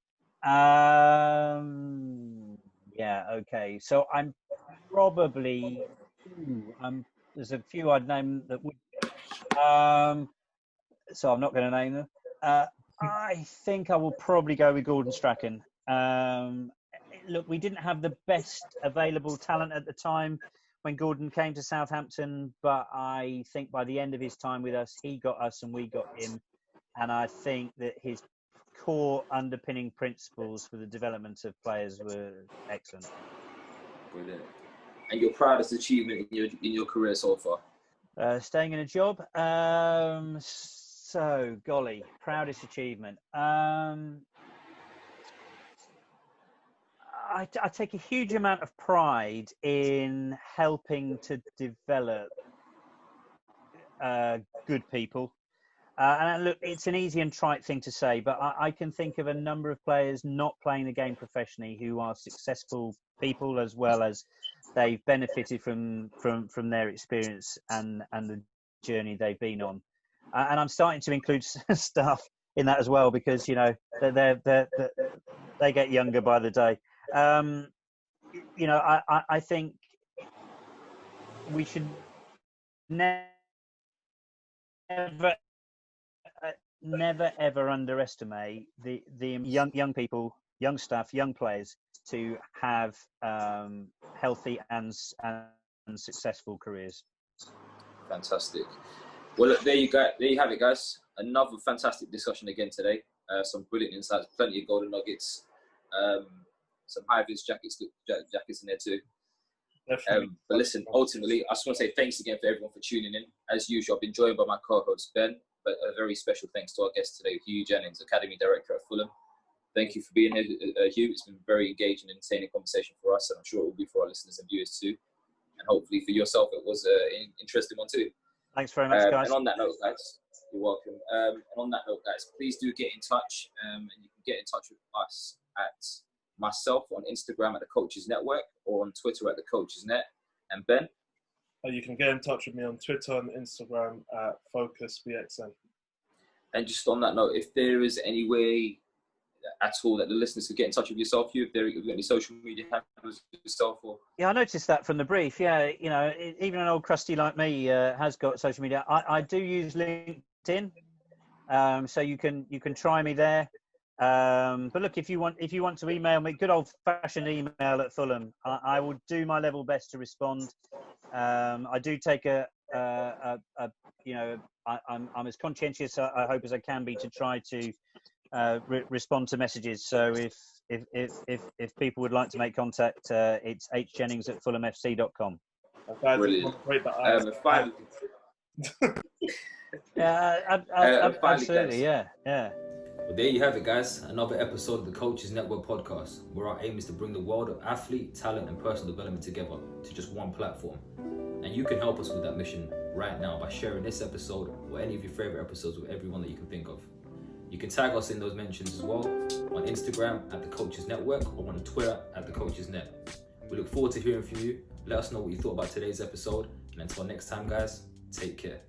Yeah, okay. So I'm probably, there's a few I'd name that would, so I'm not going to name them. I think I will probably go with Gordon Strachan. Look, we didn't have the best available talent at the time when Gordon came to Southampton, but I think by the end of his time with us, he got us and we got him. And I think that his core underpinning principles for the development of players were excellent. Brilliant. And your proudest achievement in your career so far? Staying in a job. So, golly, proudest achievement. I take a huge amount of pride in helping to develop good people. And look, it's an easy and trite thing to say, but I can think of a number of players not playing the game professionally who are successful people, as well as they've benefited from their experience and the journey they've been on. And I'm starting to include stuff in that as well, because they get younger by the day. I think we should never ever underestimate the young people, young staff, young players to have healthy and successful careers. Fantastic. Well, look, there you have it, guys. Another fantastic discussion again today. Some brilliant insights, plenty of golden nuggets, some high-vis jackets in there too. But listen, ultimately, I just want to say thanks again for everyone for tuning in. As usual, I've been joined by my co-host Ben, but a very special thanks to our guest today, Huw Jennings, Academy Director at Fulham. Thank you for being here, Huw. It's been a very engaging and entertaining conversation for us, and I'm sure it will be for our listeners and viewers too. And hopefully for yourself, it was an interesting one too. Thanks very much, guys. And on that note, guys, you're welcome. And on that note, guys, please do get in touch. And you can get in touch with us at myself on Instagram at the Coaches Network, or on Twitter at the Coaches Net. And Ben? You can get in touch with me on Twitter and Instagram at FocusBXN. And just on that note, if there is any way at all that the listeners could get in touch with yourself, if you've got any social media handles yourself, or I noticed that from the brief. Yeah, even an old crusty like me has got social media. I do use LinkedIn, so you can try me there. But look, if you want to email me, good old fashioned email at Fulham, I will do my level best to respond. I do take I'm as conscientious, I hope, as I can be to try to respond to messages. So if people would like to make contact, it's hjennings@fulhamfc.com. Brilliant. Absolutely, yeah. Well, there you have it, guys. Another episode of the Coaches Network podcast, where our aim is to bring the world of athlete, talent, and personal development together to just one platform. And you can help us with that mission right now by sharing this episode or any of your favorite episodes with everyone that you can think of. You can tag us in those mentions as well on Instagram at the Coaches Network or on Twitter at the Coaches Net. We look forward to hearing from you. Let us know what you thought about today's episode. And until next time, guys, take care.